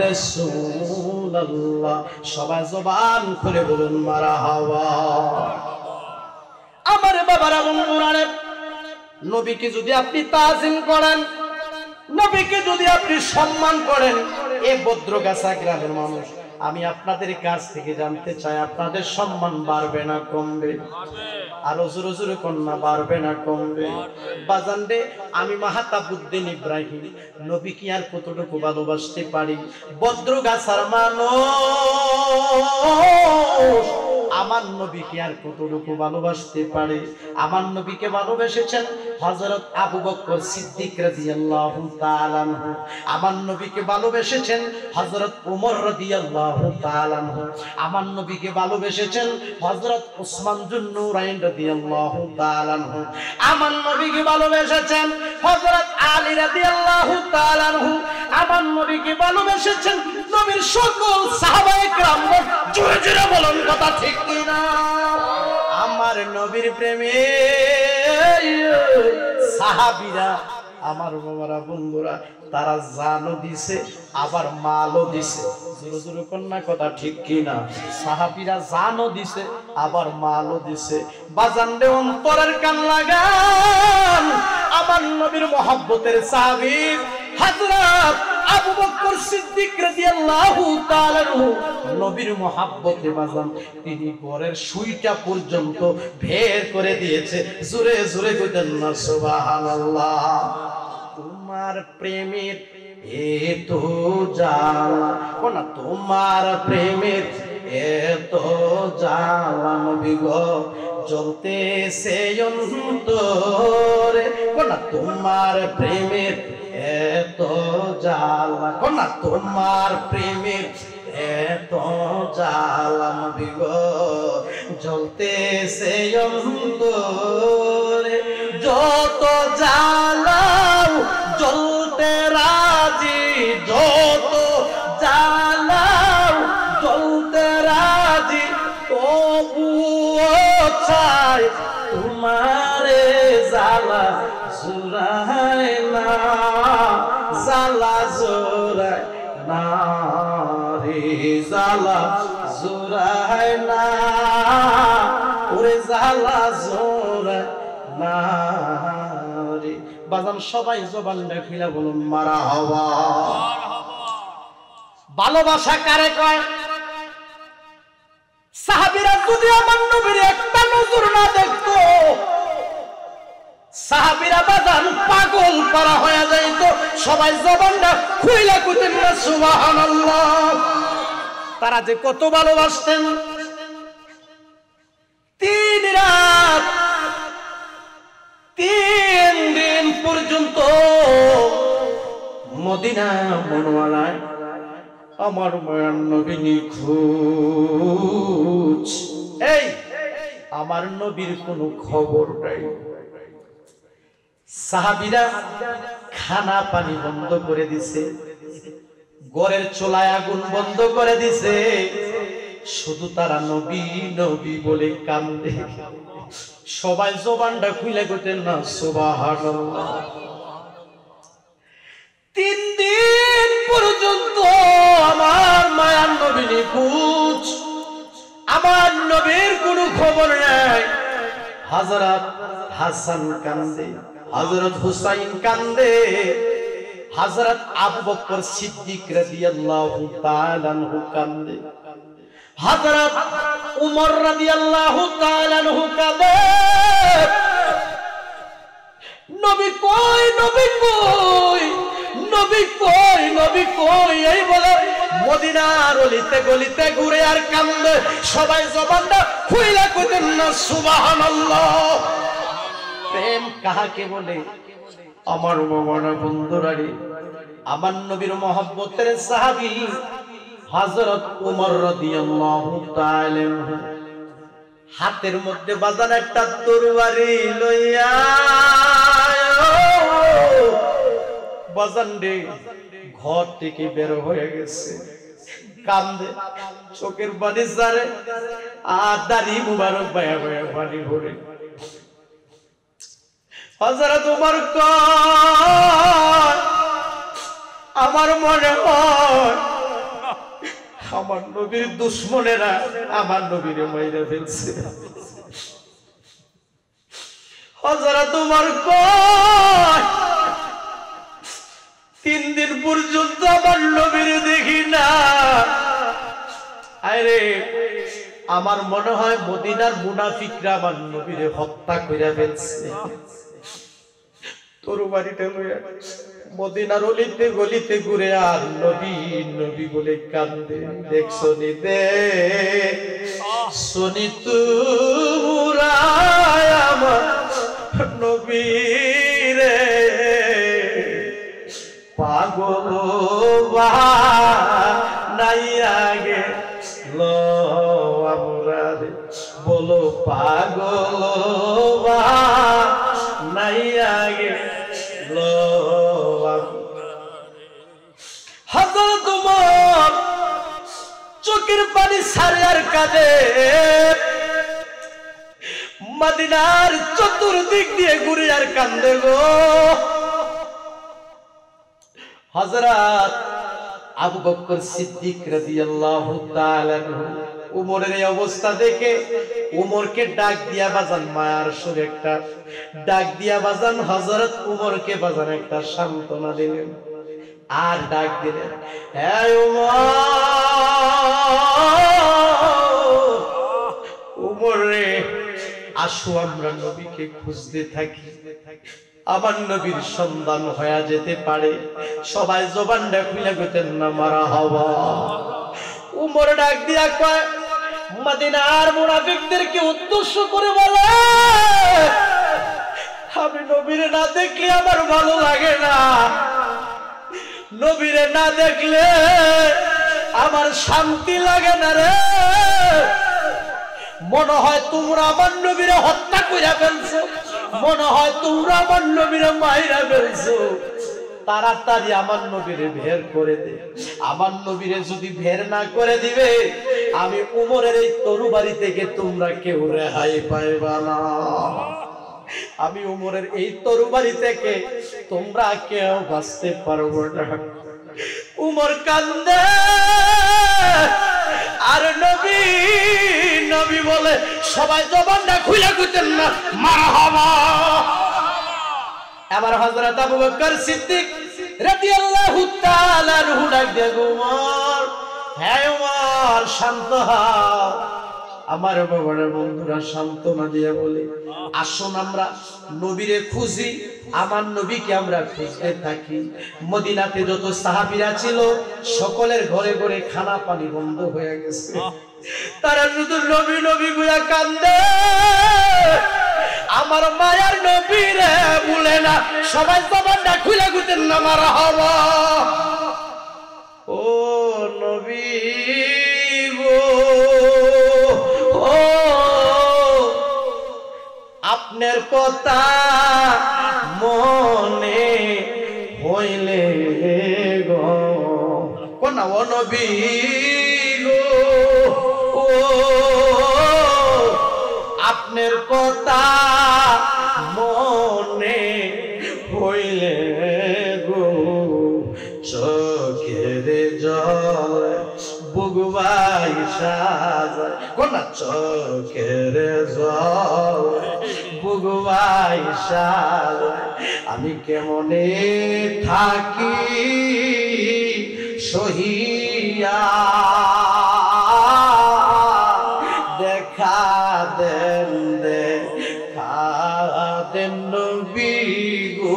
রাসূলুল্লাহ। সবাই জবান খুলে বলুন মারহাবা। আমার বাবারা বন্ধুরা, নবীকে যদি আপনি তাজিম করেন, নবীকে যদি আপনি সম্মান করেন, এ বদ্রগাছা গ্রামের মানুষ, আমি আপনাদের কাছ থেকে জানতে চাই আপনাদের সম্মান বাড়বে না কমবে? আরো জোরে জোরে কন্যা বাড়বে না কমবে? বাজান রে, আমি মাহাতাবুদ্দিন ইব্রাহিম নবী কি আর কতটুকু ভালোবাসতে পারি? বদ্রগাছার মানুষ আমার নবীকে আর কতটুকু ভালোবাসতে পারে? আমার নবীকে ভালোবেসেছেন হযরত আবু বকর সিদ্দিক রাদিয়াল্লাহু তাআলা আনহু, আমার নবীকে ভালোবেসেছেন হযরত ওমর রাদিয়াল্লাহু তাআলা আনহু, আমার নবীকে ভালোবেসেছেন হযরত উসমান যুন্নুরাইন রাদিয়াল্লাহু তাআলা আনহু, আমার নবীকে ভালোবেসেছেন হযরত আলী রাদিয়াল্লাহু তাআলা আনহু, আমার নবীকে ভালোবেসেছেন নবীর সকল সাহাবায়ে কেরামগণ। জোরে জোরে বলুন কথা ঠিক কি না? আমার নবীর প্রেমে সাহাবীরা, আমার বাবারা বন্ধুরা, তারা জানও দিছে আবার মালও দিছে। জোরে জোরে কন্যা কথা ঠিক কি না? সাহাবীরা জানও দিছে আবার মালও দিছে। বাজান রে, অন্তরের কান লাগান, আমার নবীর মহব্বতের সাহাবী হযরত আবু বকর সিদ্দিক রাদিয়াল্লাহু তাআলা আনহু নবীর মহব্বতে বাজান তিনি ঘরের সুইটা পর্যন্ত বের করে দিয়েছে। জোরে জোরে কইতেন না সুবহানাল্লাহ। তোমার প্রেমের এত জ্বালা, কোন তোমার প্রেমের এত জ্বালা নবী গো জ্বলতেছে অন্তরে, কোন তোমার প্রেমের এত জ্বালা, কোন তোমার প্রেমের এত জ্বালা নবী গো জ্বলতেছে অন্তরে, যত জ্বালাও জ্বলতে রাজি, যত জ্বালাও জ্বলতে রাজি, তবুও চাই তোমারে জ্বালা জুড়ায় না, জ্বালা জোড়ায় না রে, জ্বালা জোড়ায় না, ওরে জ্বালা জোড়ায় না রে। বাজান সবাই জবান খুলে বলুন মারহাবা। ভালোবাসা কারে কয়? সাহাবীরা যদি আমার নবীর একটা নজর না দেখতো, সাহাবীরা বাজান পাগল করা হয়ে যাইতো। সবাই জবানটা খুইলা কইতেন না সুবহানাল্লাহ। তারা যে কত ভালোবাসতেন। 3 রাত 3 পর্যন্ত মদিনা মনোয়ারায় আমার মায়ার নবী নিখোঁজ। এই আমার নবীর কোনো খবর নাই। সাহাবীরা খানা পানি বন্ধ করে দিছে, ঘরের চুলায় আগুন বন্ধ করে দিছে, শুধু তারা নবী নবী বলে কান্দে। সবাই জবানটা খুলে গেতেন না সুবহানাল্লাহ। 3 দিন পর্যন্ত আমার মায়ার নবী নিখোঁজ, আমার নবীর কোনো খবর নাই। হযরত হাসান কান্দে, হযরত হুসাইন কান্দে, হযরত আবু বকর সিদ্দিক রাদিয়াল্লাহু তাআলা আনহু কান্দে, হযরত উমর রাদিয়াল্লাহু তাআলা আনহু কান্দে। নবী কই, নবী কই, নবী কই, নবী কই, এই বলে মদিনার অলিতে গলিতে ঘুরে আর কান্দে। সবাই জবানটা খুইলা কইতেন না সুবহানাল্লাহ। প্রেম কাহাকে বলে? আমার বাবারা বন্ধুরা রে, আমার নবীর মহব্বতের সাহাবী হযরত উমর রাদিয়াল্লাহু তাআলা হাতের মধ্যে বাজান একটা তরবারি লইয়া বাজান রে ঘর থেকে বের হয়ে গেছে, কান্দে, চোখের পানি ঝরে আর দাড়ি মুবারক বায়া বায়া পানি ভরে। হযরত উমর কয়, আমার মনে হয় আমার নবীর দুশমনেরা আমার নবীরে মাইরা ফেলছে। হযরত উমর কয়, 3 দিন পর্যন্ত আমার নবীরে দেখি না। আরে আমার মনে হয় মদিনার মুনাফিকরা আমার নবীরে হত্যা কইরা ফেলছে। তরবারিটা লইয়া মদিনার অলিতে গলিতে ঘুরে আর নবী নবী বলে কান্দে। দেখছো নি দে শুনি তোমরা আমার নবী রে পাগল বানাইয়া গেল আমরা রে, বলো পাগল বানাইয়া গেল। হযরত উমর চোখের পানি ছাড়ে আর কাঁদে। মদিনার চতুর্দিক দিয়ে ঘুরে আর কান্দে গো। হযরত আবু বকর সিদ্দিক রাদিয়াল্লাহু তাআলা উমরের এই অবস্থা দেখে উমরকে ডাক দিয়া বাজান, মায়ার সুরে একটা ডাক দিয়া বাজান হযরত উমরকে বাজান একটা সান্ত্বনা দিলেন আর ডাক দিলেন, হে উমর রে, আসো আমরা নবীকে খুঁজতে থাকি, আমার নবীর সন্ধান হয়ে যেতে পারে। সবাই জবানটা খুলে গেতেন না মারহাবা। উমর ডাক দিয়া কয়, মদিনার মুনাফিকদেরকে উদ্দেশ্য করে বলে, আমি নবীরে না দেখলে আমার ভালো লাগে না, নবীরে না দেখলে আমার শান্তি লাগে না রে। মনে হয় তোমরা আমার নবীরে হত্যা কইরা ফেলছো, মনে হয় তোমরা আমার নবীরে মাইরা ফেলছো। তাড়াতাড়ি আমার নবীরে বের করে দে। আমার নবীরে যদি বের না করে দিবে, আমি উমরের এই তরবারি থেকে তোমরা কেউ রেহাই পাইবা না। আমি উমরের এই তরবারি থেকে তোমরা কেউ বাঁচতে পারবে না। উমর কান্দে আর নবী নবী বলে, সবাই জবানটা খুলে কইতেন না মারহাবা। আবার হযরত আবু বকর সিদ্দিক রাদিয়াল্লাহু তাআলা আনহু ডাক দিয়ে, উমর, হে উমর, শান্ত হও। আমার বাবার বন্ধুরা সান্ত্বনা দিয়ে বলে, আসুন আমরা নবীরে খুঁজি, আমার নবীকে আমরা খুঁজতে থাকি। মদিনাতে যত সাহাবীরা ছিল সকলের ঘরে ঘরে খানা পানি বন্ধ হয়ে গেছে, তারা শুধু নবী নবী গুলা কান্দে। আমার মায়ার নবীরে ভুলে না সবাই জবানটা খুলে গুতেন না মারহাবা ও নবী গো ও আপনার কথা মনে হইলে গো কোন ও নবী গো ও আপনার কথা মনে হইলে গো চোখের জল বুগবাই সাজায় কোন চোখের জল বুগবাই সাজায় আমি কেমনে থাকি সহিয়া দেখা দেন নবী গো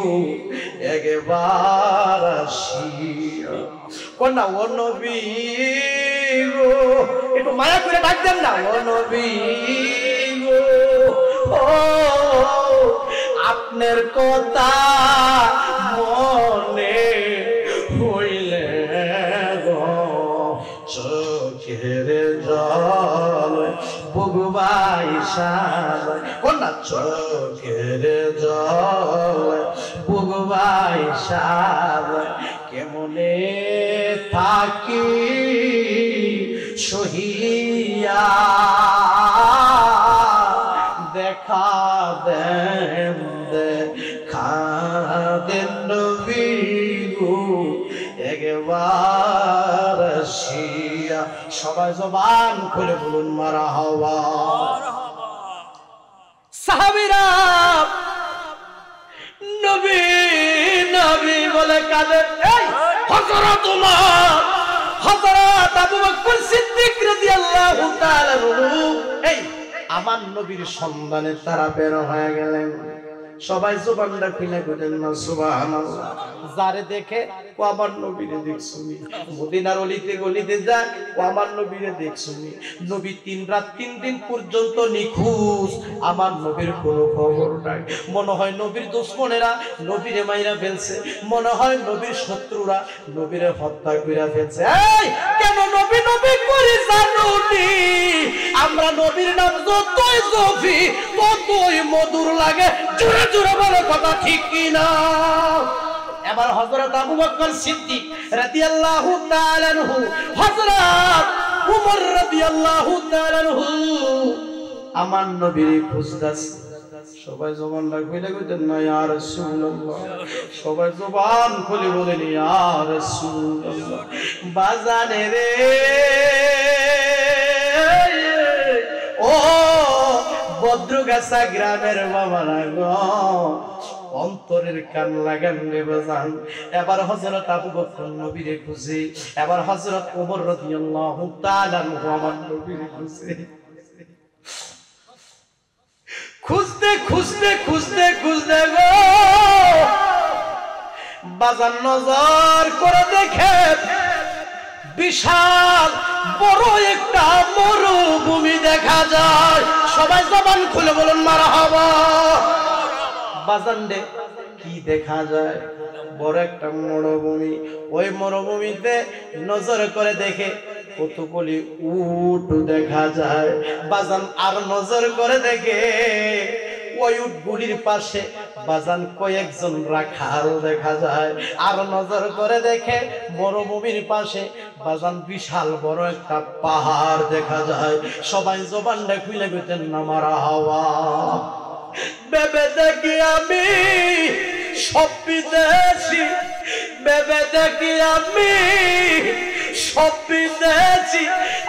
একবার আসিয়া কোন ও নবী গো একটু মায়া করে ডাক দেন না ও নবী গো ও আপনার কথা মনে হইলে গো চোখের জল বুগবাই সাজায় কোন চোখের জল বুগবাই সাজায় কেমনে থাকি সহিয়া দেখা দেন নবী গো একবার আসিয়া সবাই জবান খুলে বলুন মারহাবা সাহাবীরা নবী নবী বলে কাঁদে এই হযরত উমর হযরত আবু বকর সিদ্দিক রাদিয়াল্লাহু তাআলা এই আমার নবীর সন্ধানে তারা বের হয়ে গেলেন সবাই জবানটা খুলে কইলেন না সুবহানাল্লাহ যারে দেখে ও আমার নবীরে দেখছুনি মদিনার অলিতে গলিতে যায় ও আমার নবীরে দেখছুনি নবী 3 রাত 3 দিন পর্যন্ত নিখোঁজ আমার নবীর কোনো খবর নাই মনে হয় নবীর দুশমনেরা নবীরে মাইরা ফেলছে মনে হয় নবীর শত্রুরা নবীরে হত্যা কইরা ফেলছে এই কেন নবী নবী করে জানুনি আমরা নবীর নাম যতই জফি ততই মধুর লাগে জোরে জোরে বলে কথা ঠিক কি না এবার হযরত আবু বকর সিদ্দিক রাদিয়াল্লাহু তাআলা আনহু হযরত উমর রাদিয়াল্লাহু তাআলা আনহু আমার নবীর খুঁজতাছে সবাই জবানটা খুলে কইতেন না ইয়া রাসূলুল্লাহ সবাই জবান খুলে বলেন ইয়া রাসূলুল্লাহ বাজারে রে ও বদ্রগাছা গ্রামের বাবারা গো অন্তরের কান লাগান রে বাজান এবার হযরত আবু বকর নবীরে খুঁজে এবার হযরত ওমর রাদিয়াল্লাহু তাআলা আনহু আমার নবীরে খুঁজে খুঁজতে খুঁজতে খুঁজতে খুঁজতে গো বাজান নজর করে দেখে বিশাল বড় একটা মরুভূমি দেখা যায় সবাই জবান খুলে বলুন মারহাবা বাজান রে কি দেখা যায় বড় একটা মরুভূমি ওই মরুভূমিতে নজর করে দেখে কতগুলি উট দেখা যায় বাজান আর নজর করে দেখে ওই উটগুলির পাশে বাজান কয়েকজন রাখাল দেখা যায় আর নজর করে দেখে মরুভূমির পাশে বাজান বিশাল বড় একটা পাহাড় দেখা যায় সবাই জবানটা খুলে গেছেন না মারহাবা বেবে দেখি আমি সব বিদেশি বেবে দেখি আমি সব বিদেশি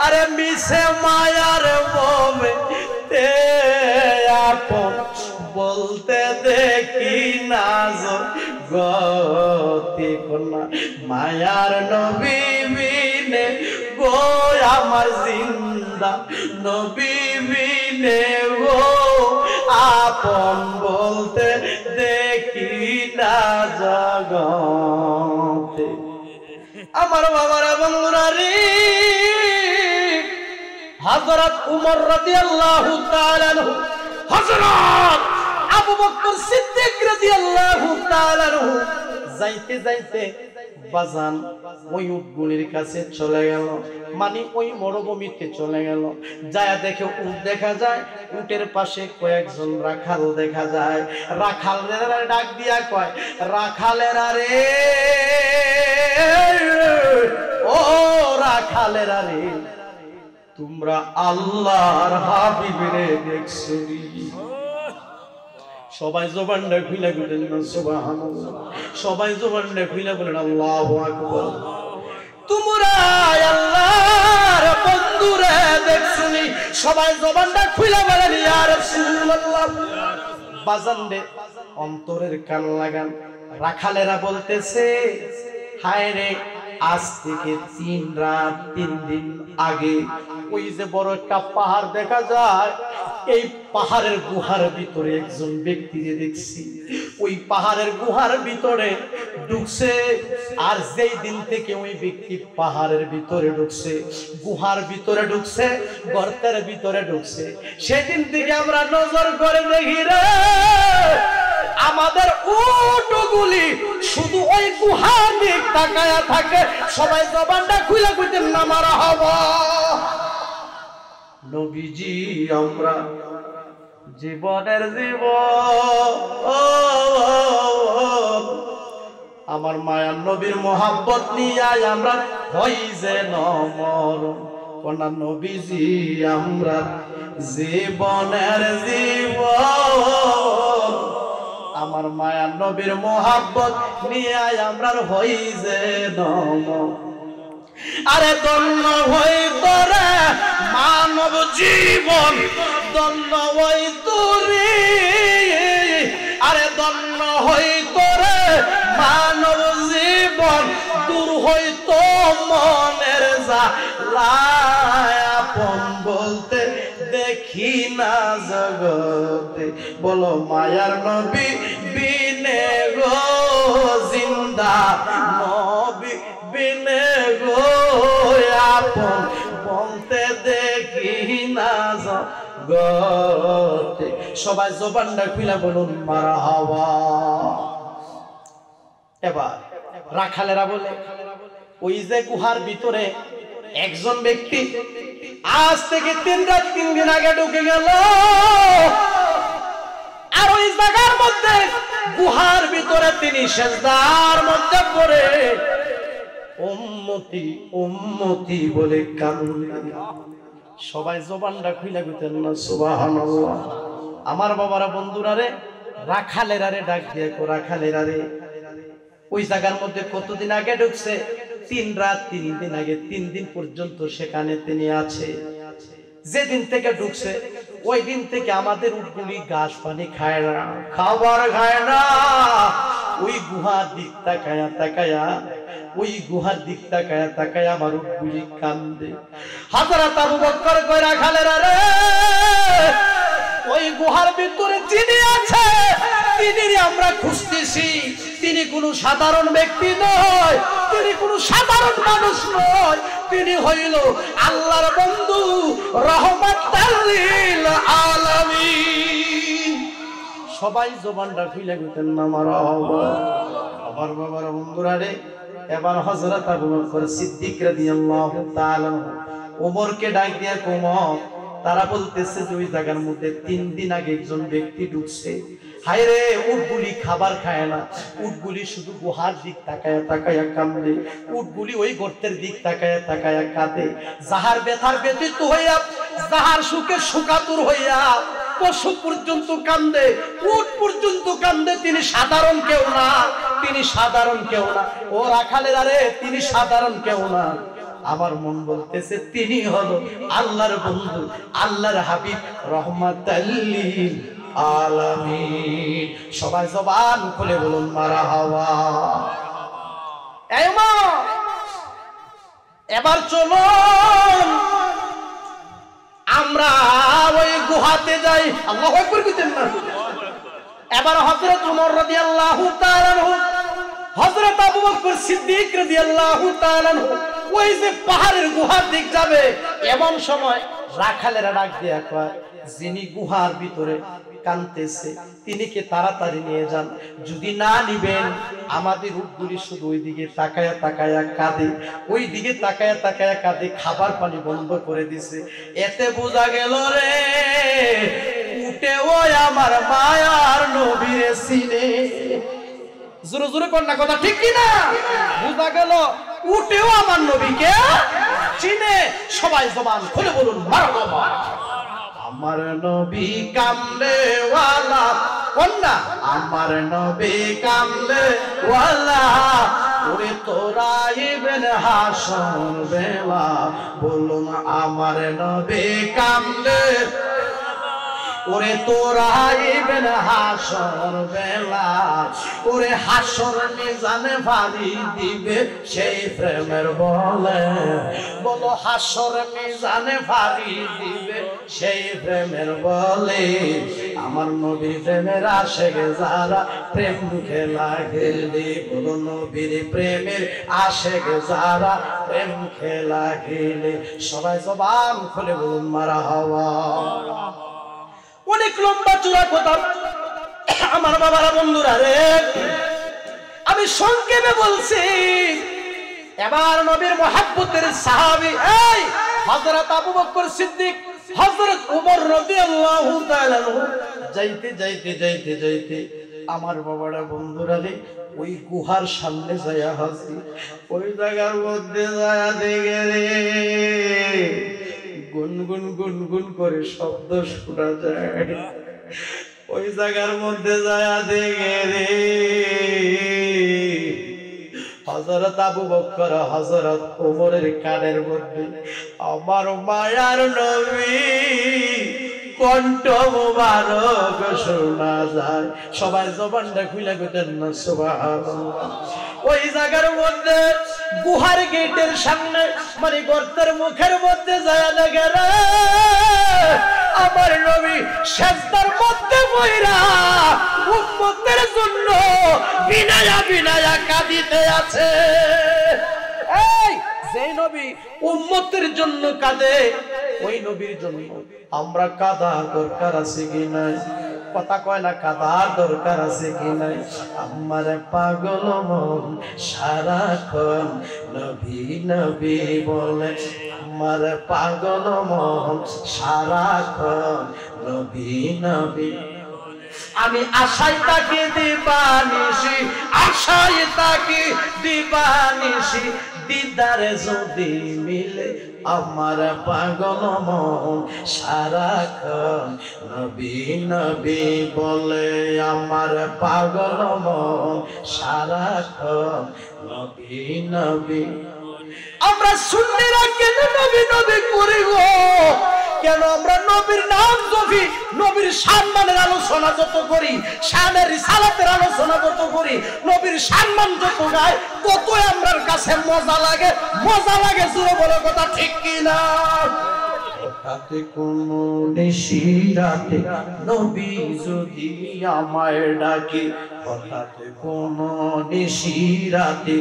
আরে মিশে মায়ার মমে তে আপন বলতে দেখি না গতি কন্যা মায়ার নবী বিনে গো আমার জিন্দা নবী বিনে গো আপন বলতে দেখি না জগতে আমার বাবার বন্ধুরা রে হযরত উমর রাদিয়াল্লাহু তাআলা আনহু হযরত আবু বকর সিদ্দিক রাদিয়াল্লাহু তাআলা আনহু যাইতে যাইতে বাজান ওই উটগুলির কাছে চলে গেল, মানে ওই মরুভূমিতে চলে গেল। যায় দেখে উট দেখা যায়, উটের পাশে কয়েকজন রাখাল দেখা যায়। রাখালেরা ডাক দিয়া কয়, রাখালেরা রে, ও রাখালেরা রে, তোমরা আল্লাহর হাবিবরে দেখছো? সবাই জবানটা খুলে বলেন না সুবহানাল্লাহ, সবাই জবানটা খুলে বলেন আল্লাহু আকবার। তোমরা আল্লাহর বন্ধুরে দেখছনি? সবাই জবানটা খুলে বলেন ইয়া রাসূলুল্লাহ। বাজান রে, অন্তরের কান লাগান। রাখালেরা বলতেছে, হায় রে, আজ থেকে 3 রাত 3 দিন আগে ওই যে বড় একটা পাহাড় দেখা যায়, এই পাহাড়ের গুহার ভিতরে একজন ব্যক্তিকে দেখছি। ওই পাহাড়ের গুহার ভিতরে ঢুকছে, আর যেই দিন থেকে ওই ব্যক্তি পাহাড়ের ভিতরে ঢুকছে, গুহার ভিতরে ঢুকছে, গর্তের ভিতরে ঢুকছে, সেদিন থেকে আমরা নজর করে দেখি রে, আমাদের উটগুলি শুধু ওই গুহার দিক তাকায়া থাকে। সবাই জবানটা খুলে কইতেন না মারহাবা। নবীজি আমরা জীবনের জীবন, আমার মায়ার নবীর মোহাব্বত নিয়ে আমরা হই যে নমর। কোনা নবীজি আমরা জীবনের জীবন, আমার মায়ার নবীর মোহাব্বত নিয়ে আমরা হই যে নমর। আরে ধন্য হই তোরে মানব জীবন, ধন্য হই তোরে, আরে ধন্য হই তোরে মানব জীবন, দূর হইতো মনের জ্বালায়, আপন বলতে দেখি না জগতে, বলো মায়ার নবী বিনে গো জিন্দা, নবী বিনে গো আপন বলতে দেখি না জগতে। সবাই জবানটা খুলে বলুন মারহাবা। এবার রাখালেরা বলে, ওই যে গুহার ভিতরে একজন ব্যক্তি আজ থেকে 3 রাত 3 দিন আগে ঢুকে গেল, আর ওই জায়গার মধ্যে গুহার ভিতরে তিনি সিজদার মধ্যে পড়ে উম্মতি উম্মতি বলে কান্না। সবাই জবানটা খুলে কইতেন না সুবহানাল্লাহ। আমার বাবারা, বন্ধুরা রে, রাখালেরা রে ডাক দিয়ে কো, রাখালেরা রে, ওই জায়গার মধ্যে কতদিন আগে ঢুকছে? 3 রাত 3 দিন আগে, 3 দিন পর্যন্ত সেখানে তিনি আছে। যেদিন থেকে ঢুকছে ওই দিন থেকে আমাদের উটগুলি ঘাস পানি খায় না, খাবার খায় না। ওই গুহার দিক তাকায়া তাকায়া, ওই গুহার দিক তাকায়া তাকায়া আমার উটগুলি কান্দে। হযরত আবু বকর কয়, রাখালেরা রে, ওই গুহার ভিতরে যিনি আছে তিনি আমরা খুঁজতেছি। তিনি কোনো সাধারণ ব্যক্তি নয়, তিনি কোনো সাধারণ মানুষ নয়, তিনি হইল আল্লাহর বন্ধু, রহমাতাল লিল আলামিন। সবাই জবানটা খুলে কইতেন না মারহাবা। আমার বাবারা, বন্ধুরা রে, এবার হযরত আবু বকর সিদ্দিক রাদিয়াল্লাহু তাআলা ওমরকে ডাক দিয়া ওমর, তারা বলতেছে যে ওই জায়গার মধ্যে 3 দিন আগে একজন ব্যক্তি ঢুকছে। হায় রে, উটগুলি খাবার খায় না, উটগুলি শুধু গুহার দিক তাকায়া তাকায়া কাঁদে, উটগুলি ওই গর্তের দিক তাকায়া তাকায়া কাঁদে। যাহার ব্যথার ব্যতীত হইয়া, যাহার সুখে সুকাতুর হইয়া পশু পর্যন্ত কান্দে, উট পর্যন্ত কান্দে। তিনি সাধারণ কেউ না, তিনি সাধারণ কেউ না। ও রাখালেরা রে, তিনি সাধারণ কেউ না। আমার মন বলতেছে তিনি হলো আল্লাহর বন্ধু, আল্লাহর হাবিব, রহমাতাল লিল আলামিন। সবাই জবান খুলে বলুন মারহাবা। এবার চলুন আমরা ওই গুহাতে যাই। আল্লাহু আকবার কইতেন না। এবার হযরত ওমর রাদিয়াল্লাহু তাআলা আনহু, হযরত আবু বকর সিদ্দিক রাদিয়াল্লাহু তাআলা আনহু ওই যে পাহাড়ের গুহার দিক যাবে, এমন সময় রাখালেরা ডাক দিয়া কয়, যিনি গুহার ভিতরে কাঁদতেছে, তিনিকে তাড়াতাড়ি নিয়ে যান। যদি না নিবেন আমাদের উটগুলি শুধু ওই দিকে তাকায়া তাকায়া কাঁদে, ওই দিকে তাকায়া তাকায়া কাঁদে, খাবার পানি বন্ধ করে দিছে। এতে বোঝা গেল রে উঠে ওই আমার মায়ার নবীরে চিনে। জোরে জোরে কন্যা কথা ঠিক কিনা? বোঝা গেল উঠেও আমার নবীকে চিনে। সবাই জবান খুলে বলুন মারহাবা। আমার নবী কামলে ওয়ালা কন্যা, আমার নবী কামলে ওয়ালা, ওরে তোরা ইবেন হাসর বেলা, বলুন আমার নবী কামলে, ওরে তোরা ইবেন হাসর বেলা, ওরে হাসর মিজানে ভারী দিবে সেই প্রেমের বলে, বলো হাসর মিজানে ভারী দিবে সেই প্রেমের বলে। আমার নবী প্রেমের আশেক যারা প্রেম খেলা খেলে, বলো নবীর প্রেমের আশেক যারা প্রেম খেলা খেলে। সবাই জবান খুলে বলুন মারহাবা। অনেক লম্বা চূড়া কথা আমার বাবারা বন্ধুরা রে, আমি সংক্ষেপে বলছি। এবার নবীর মহব্বতের সাহাবী এই হযরত আবু বকর সিদ্দিক, হযরত ওমর রাদিয়াল্লাহু তাআলা যাইতে যাইতে যাইতে যাইতে আমার বাবারা বন্ধুরা রে ওই গুহার সামনে যায়া হাসি, ওই জায়গার মধ্যে যায়া দেখে রে গুনগুন গুনগুন করে শব্দ শোনা যায়। ওই জায়গার মধ্যে যায়া দেখে রে হযরত আবু বকর হযরত ওমরের কানের মধ্যে আমার মায়ার নবী কণ্ঠ মোবারক শোনা যায়। সবাই জবানটা খুলে গেতেন না সুবহানাল্লাহ। ওই জায়গার মধ্যে গুহার গেটের সামনে মানে গর্তের মুখের মধ্যে যায় দেখে রে আমার নবী সেজদার মধ্যে পড়া উম্মতের জন্য বিনায়া বিনায়া কাঁদিতে আছে। এই যেই নবী উম্মতের জন্য কাঁদে, ওই নবীর জন্য আমরা কাঁদা দরকার আছে কি নাই? কথা কয় না কাঁদার দরকার আছে কি নাই? আমার পাগল মন সারাক্ষণ নবী নবী বলে, আমার পাগল মন সারাক্ষণ নবী নবী। আমি আশায় তাকে দিবানিশি, আশায় তাকে দিবানিশি, দিদারে যদি মিলে আমার পাগল মন সারাক্ষণ নবী নবী বলে, আমার পাগল মন সারাক্ষণ নবী নবী। আমরা সুন্নিরা কেন নবী নবী করি গো? কেন আমরা নবীর নাম জপি, নবীর সম্মানের আলোচনা যত করি, শানের রিসালাতের আলোচনা যত করি, নবীর সম্মান যত গায়, ততই আমার কাছে মজা লাগে, মজা লাগে। জোরে বলো কথা ঠিক কিনা? হঠাৎ কোনো নিশিরাতে নবী যদি আমায় ডাকে, হঠাৎ কোনো নিশিরাতে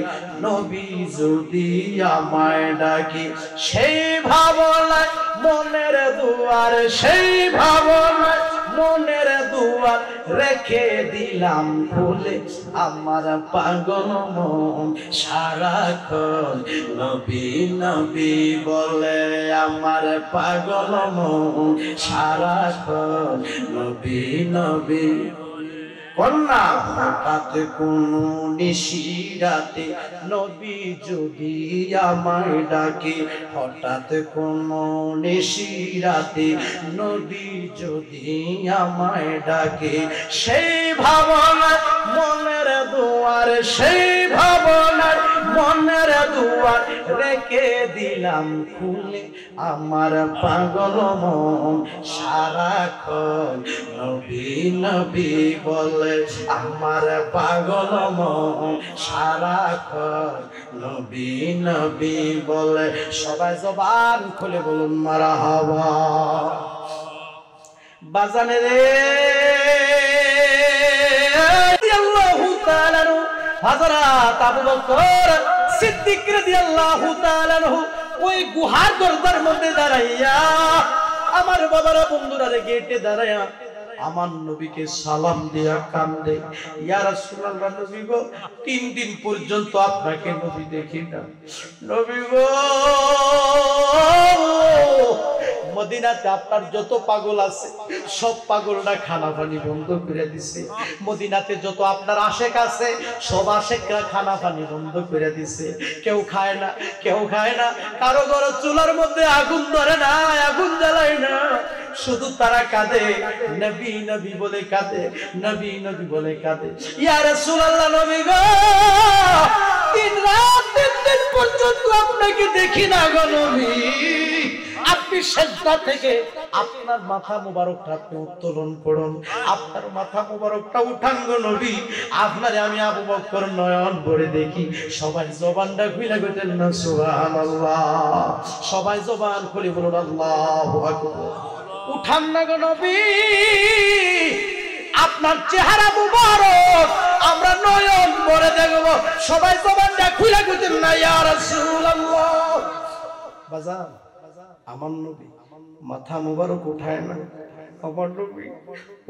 নবী যদি আমায় ডাকে, সেই ভাবনায় মনের দুয়ার, সেই ভাবনায় মনের দুয়ার রেখে দিলাম খুলে, আমার পাগল মন সারাক্ষণ নবী নবী বলে, আমার পাগল মন সারাক্ষণ নবী নবী। কন্যা হঠাৎ কোনো নিশিরাতে নবী যদি আমায় ডাকে, হঠাৎ কোনো নিশিরাতে নবী যদি আমায় ডাকে, সেই ভাবনায় মনের দুয়ার, সেই ভাবনায় মনের দুয়ার রেখে দিলাম খুলে, আমার পাগল মন সারাক্ষণ নবী নবী বলে, আমার পাগল মন সারাক্ষণ নবী নবী বলে। সবাই জবান খুলে বলুন মারহাবা। বাজানে রে রাদিয়াল্লাহু তাআলা হযরত আবু বকর সিদ্দিক রাদিয়াল্লাহু তাআলা ওই গুহার দরজার মধ্যে দাঁড়াইয়া আমার বাবারা বন্ধুরা রে গেটে দাঁড়াইয়া আমার নবীকে সালাম দিয়া কান্দে, ইয়া রাসূলুল্লাহ নবী গো 3 দিন পর্যন্ত আপনাকে নবী দেখি না। নবী গো মদিনাতে আপনার যত পাগল আছে সব পাগলরা খানা পানি বন্ধ করে দিছে। মদিনাতে যত আপনার আশেক আছে সব আশেকরা খানা পানি বন্ধ করে দিছে। কেউ খায় না, কেউ খায় না, কারো ঘরে চুলার মধ্যে আগুন ধরে না, আগুন জ্বালায় না, শুধু তারা কাঁদে, নবী নবী বলে কাঁদে, নবী নবী বলে কাঁদে। ইয়া রাসূলুল্লাহ নবী গো 3 রাত 3 দিন পর্যন্ত আপনাকে দেখি না গো নবী। আপনি সেজদা থেকে আপনার মাথা মোবারকটা আপনি উত্তোলন করুন, আপনার মাথা মোবারকটা উঠান গো নবী। আপনারে আমি আবু বকর নয়ন ভরে দেখি। সবাই জবানটা খুলে বলেন না সুবহানাল্লাহ, সবাই জবান খুলে বলুন আল্লাহু আকবার। উঠান না গো নবী, আপনার চেহারা মুবারক আমরা নয়ন ভরে দেখব। সবাই জবানটা খুলে বলেন না ইয়া রাসূলুল্লাহ। বাজান আমার নবী মাথা মুবারক উঠায় না, আমার নবী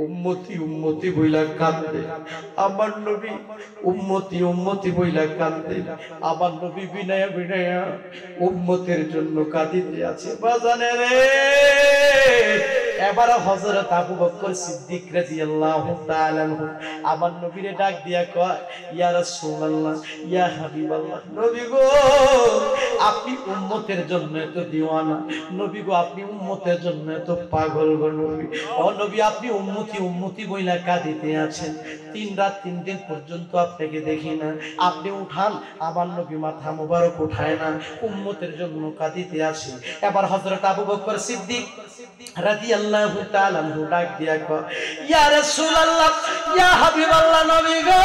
উম্মতি উম্মতি বইলা কাঁদে, আমার নবী উম্মতি উম্মতি বইলা কাঁদে, আমার নবী বিনয়া বিনয়া উম্মতের জন্য কাঁদিতে আছে। বাজানে রে এবার হযরত আবু বকর সিদ্দিক রাদিয়াল্লাহু তাআলা আমার নবীরে ডাক দিয়া কয় ইয়া রাসূলুল্লাহ ইয়া হাবিবাল্লাহ, নবী গো আপনি উম্মতের জন্য এত দিওয়ানা, নবী গো আপনি উম্মতের জন্য এত পাগল গো নবী, ও নবী আপনি উম্মতি উম্মতি বইলা কাঁদিতে আছেন। 3 রাত 3 দিন পর্যন্ত আপনাকে দেখি না, আপনি উঠান। আমার নবী মাথা মোবারক উঠায় না, উম্মতের জন্য কাঁদিতে আছে। এবার হযরত আবু বকর সিদ্দিক রাদিয়াল্লাহু তাআলা ডাক দিয়া কয় ইয়া রাসূলুল্লাহ ইয়া হাবিবাল্লাহ, নবী গো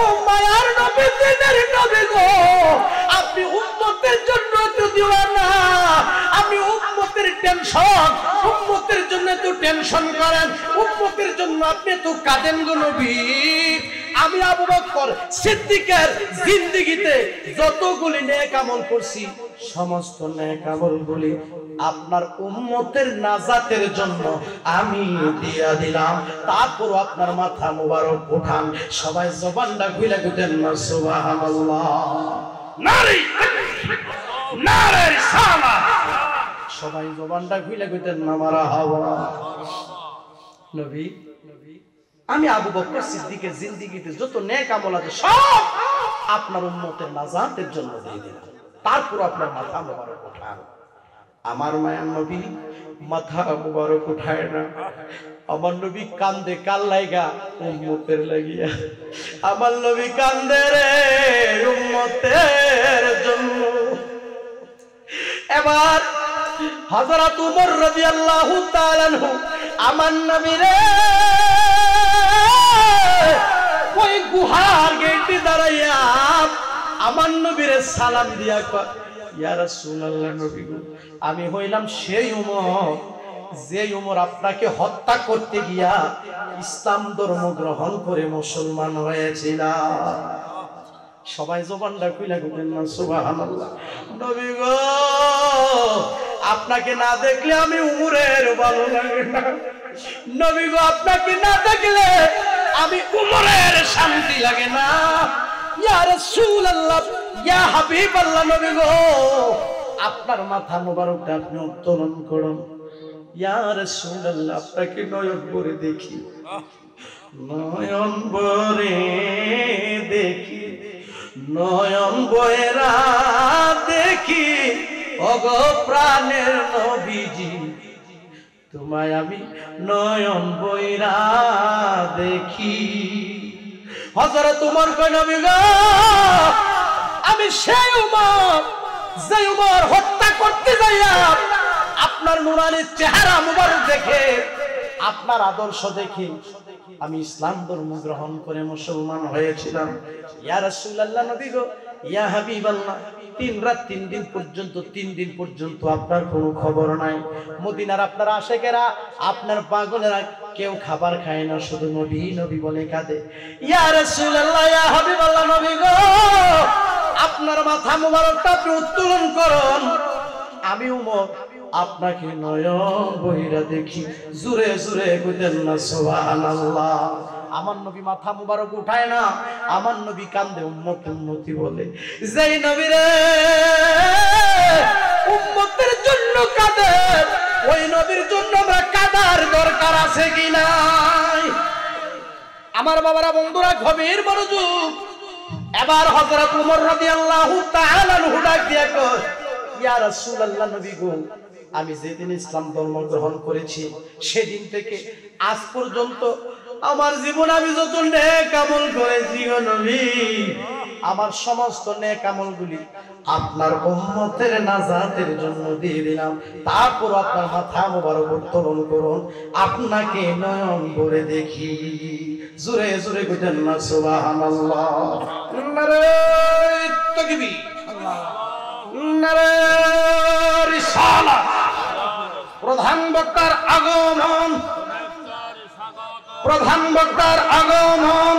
ও মায়ার নবী দিনের নবী গো আপনি উম্মতের জন্য তো দিওয়ানা, আপনি উম্মতের টেনশন, উম্মতের জন্য তো টেনশন করেন, উম্মতের জন্য আপনি তো কাঁদেন গো নবী। আমি আবু বকর সিদ্দিকের জিন্দেগিতে যতগুলি নেক আমল করছি সমস্ত নেক আমলগুলি আপনার উম্মতের নাজাতের জন্য আমি দিয়া দিলাম। তারপর আপনার মাথা মোবারক উঠান। সবাই জবানটা খুলে দিতেন না সুবহানাল্লাহ, নারী নারী সালা, সবাই জবানটা খুলে দিতেন না মারহাবা। নবী আমি আবু বকর সিদ্দিকের জিন্দেগিতে যত নেক আমল আছে সব আপনার উম্মতের নাজাতের জন্য দিয়ে দিলাম। তারপর আপনার মাথা মোবারক উঠান। আমার মায়ের নবী মাথা মোবারক উঠায় না, আমার নবী কান্দে কাল লাইগা উম্মতের লাগিয়া, আমার নবী কান্দে রে উম্মতের জন্য। এবার হযরত উমর রাদিয়াল্লাহু তাআলা আমার নবী রে ওই গুহার গেটে দাঁড়াইয়া আমার নবীরে সালাম দিয়া কয় ইয়া রাসূলুল্লাহ, নবী গো আমি হইলাম সেই উমর যে উমর আপনাকে হত্যা করতে গিয়া ইসলাম ধর্ম গ্রহণ করে মুসলমান হয়েছিল। সবাই জবানটা খুলে দিতেন না সুবহানাল্লাহ। নবী গো আপনাকে না দেখলে আমি উমরের ভালো লাগে না, নবী গো আপনাকে না দেখলে আমি উমরের শান্তি লাগে না। ইয়া রাসূলুল্লাহ ইয়া হাবিবাল্লাহ, নবী গো আপনার মাথা মোবারকটা আপনি উত্তোলন করুন। ইয়া রাসূলুল্লাহ আপনাকে নয়ন ভরে দেখি, নয়ন ভরে দেখি, নয়ন বয়রা দেখি, ওগো প্রাণের নবীজি তোমায় আমি নয়ন বয়রা দেখি। হযরত উমর কয় নবী গো আমি সেই উমর যে উমর হত্যা করতে যাইয়া আপনার নুরানি চেহারা মুবারক দেখে, আপনার আদর্শ দেখে আমি ইসলাম ধর্ম গ্রহণ করে মুসলমান হয়েছিলাম। ইয়া রাসূলুল্লাহ, নবী গো ইয়া হাবিবাল্লাহ 3 রাত 3 দিন পর্যন্ত 3 দিন পর্যন্ত আপনার কোনো খবর নাই। মদিনার আপনার আশেকেরা আপনার পাগলেরা কেউ খাবার খায় না, শুধু নবী নবী বলে কাঁদে। ইয়া রাসূলুল্লাহ ইয়া হাবিবাল্লাহ, নবী গো আপনার মাথা মোবারকটা আপনি উত্তোলন করুন। আমি উমর আপনাকে নয়ন বহিরা দেখি। জোরে জোরে কইতেন না সুবহানাল্লাহ। আমার নবী মাথা মুবারক উঠায় না, আমার নবী কান্দে উম্মত উম্মতি বলে। যেই নবী রে উম্মতের জন্য কাঁদে, ওই নবীর জন্য আমরা কাঁদার দরকার আছে কি নাই? আমার বাবারা বন্ধুরা গভীর মনোযোগ। এবার হযরত ওমর রাদিয়াল্লাহু তাআলা আনহু ডাক দিয়া কয়, ইয়া রাসূলুল্লাহ, নবী গো, আমি যেদিন ইসলাম ধর্ম গ্রহণ করেছি সেদিন থেকে আজ পর্যন্ত আমার জীবন আমি যত নেক আমল করেছি গো নবী, আমার সমস্ত নেক আমলগুলি আপনার উম্মতের নাজাতের জন্য দিয়ে দিলাম। তারপর আপনার মাথা মোবারক উত্তোলন করুন, আপনাকে নয়ন ভরে দেখি। জোরে জোরে কইতেন না সুবহানাল্লাহ। নারে তাকবীর, নারে রিসালাত। প্রধান বক্তার আগমন, প্রধান বক্তার আগমন,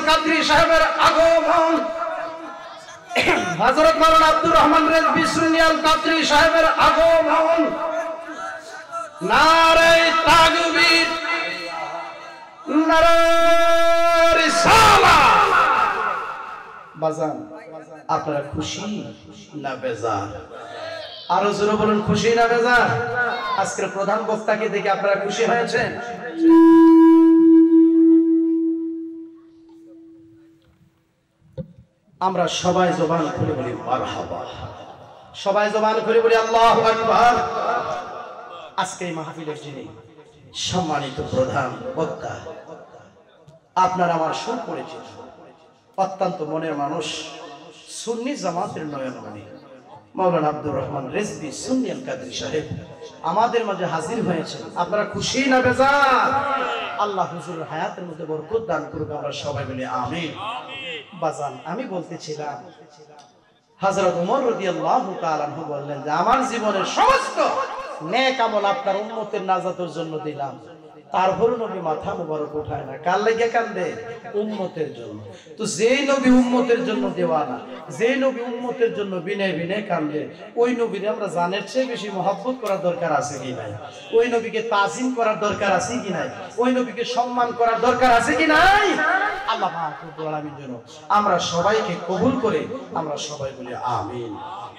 কাদরি সাহেবের আগমন, হযরত মাওলানা আব্দুর রহমান রেজভী সুন্নিয়াল কাদরি সাহেবের আগমন। নারে তাকবীর, নারে রিসালাত। বাজান, আপনারা খুশি না বেজার? আরো জোরে বলুন, খুশি না বেজার? আজকের প্রধান বক্তাকে দেখে আপনারা খুশি হয়েছেন? আমরা সবাই জবান খুলে বলি মারহাবা, সবাই জবান খুলে বলি আল্লাহু আকবার। আজকে এই মাহফিলের যিনি সম্মানিত প্রধান বক্তা, আপনার আমার সুপরিচিত, অত্যন্ত মনের মানুষ, সুন্নি জামাতের নয়নমণি মাওলানা আব্দুর রহমান রেজভী সুন্নিয়াল কাদরি সাহেব আমাদের মাঝে হাজির হয়েছেন। আপনারা খুশি না বেজার? আল্লাহ হুজুরের হায়াতের মধ্যে বরকত দান করুক, আমরা সবাই বলি আমিন। বাজান, আমি বলতেছিলাম হযরত ওমর রাদিয়াল্লাহু তাআলা আনহু বললেন যে আমার জীবনের সমস্ত নেক আমল আপনার উম্মতের নাজাতের জন্য দিলাম। তারপর নবী মাথা মুবারক উঠায় না, কার লাগি কান্দে? উম্মতের জন্য। তো যেই নবী উম্মতের জন্য দেওয়ানা, যেই নবী উম্মতের জন্য বিনয় বিনয় কান্দে, ওই নবীরে আমরা জানের চেয়ে বেশি মহব্বত করার দরকার আছে কি নাই? ওই নবীকে তাজিম করার দরকার আছে কি নাই? ওই নবীকে সম্মান করার দরকার আছে কি নাই? আল্লাহ পাক রব্বুল আলামিন যেন আমরা সবাইকে কবুল করে, আমরা সবাই বলি আমিন।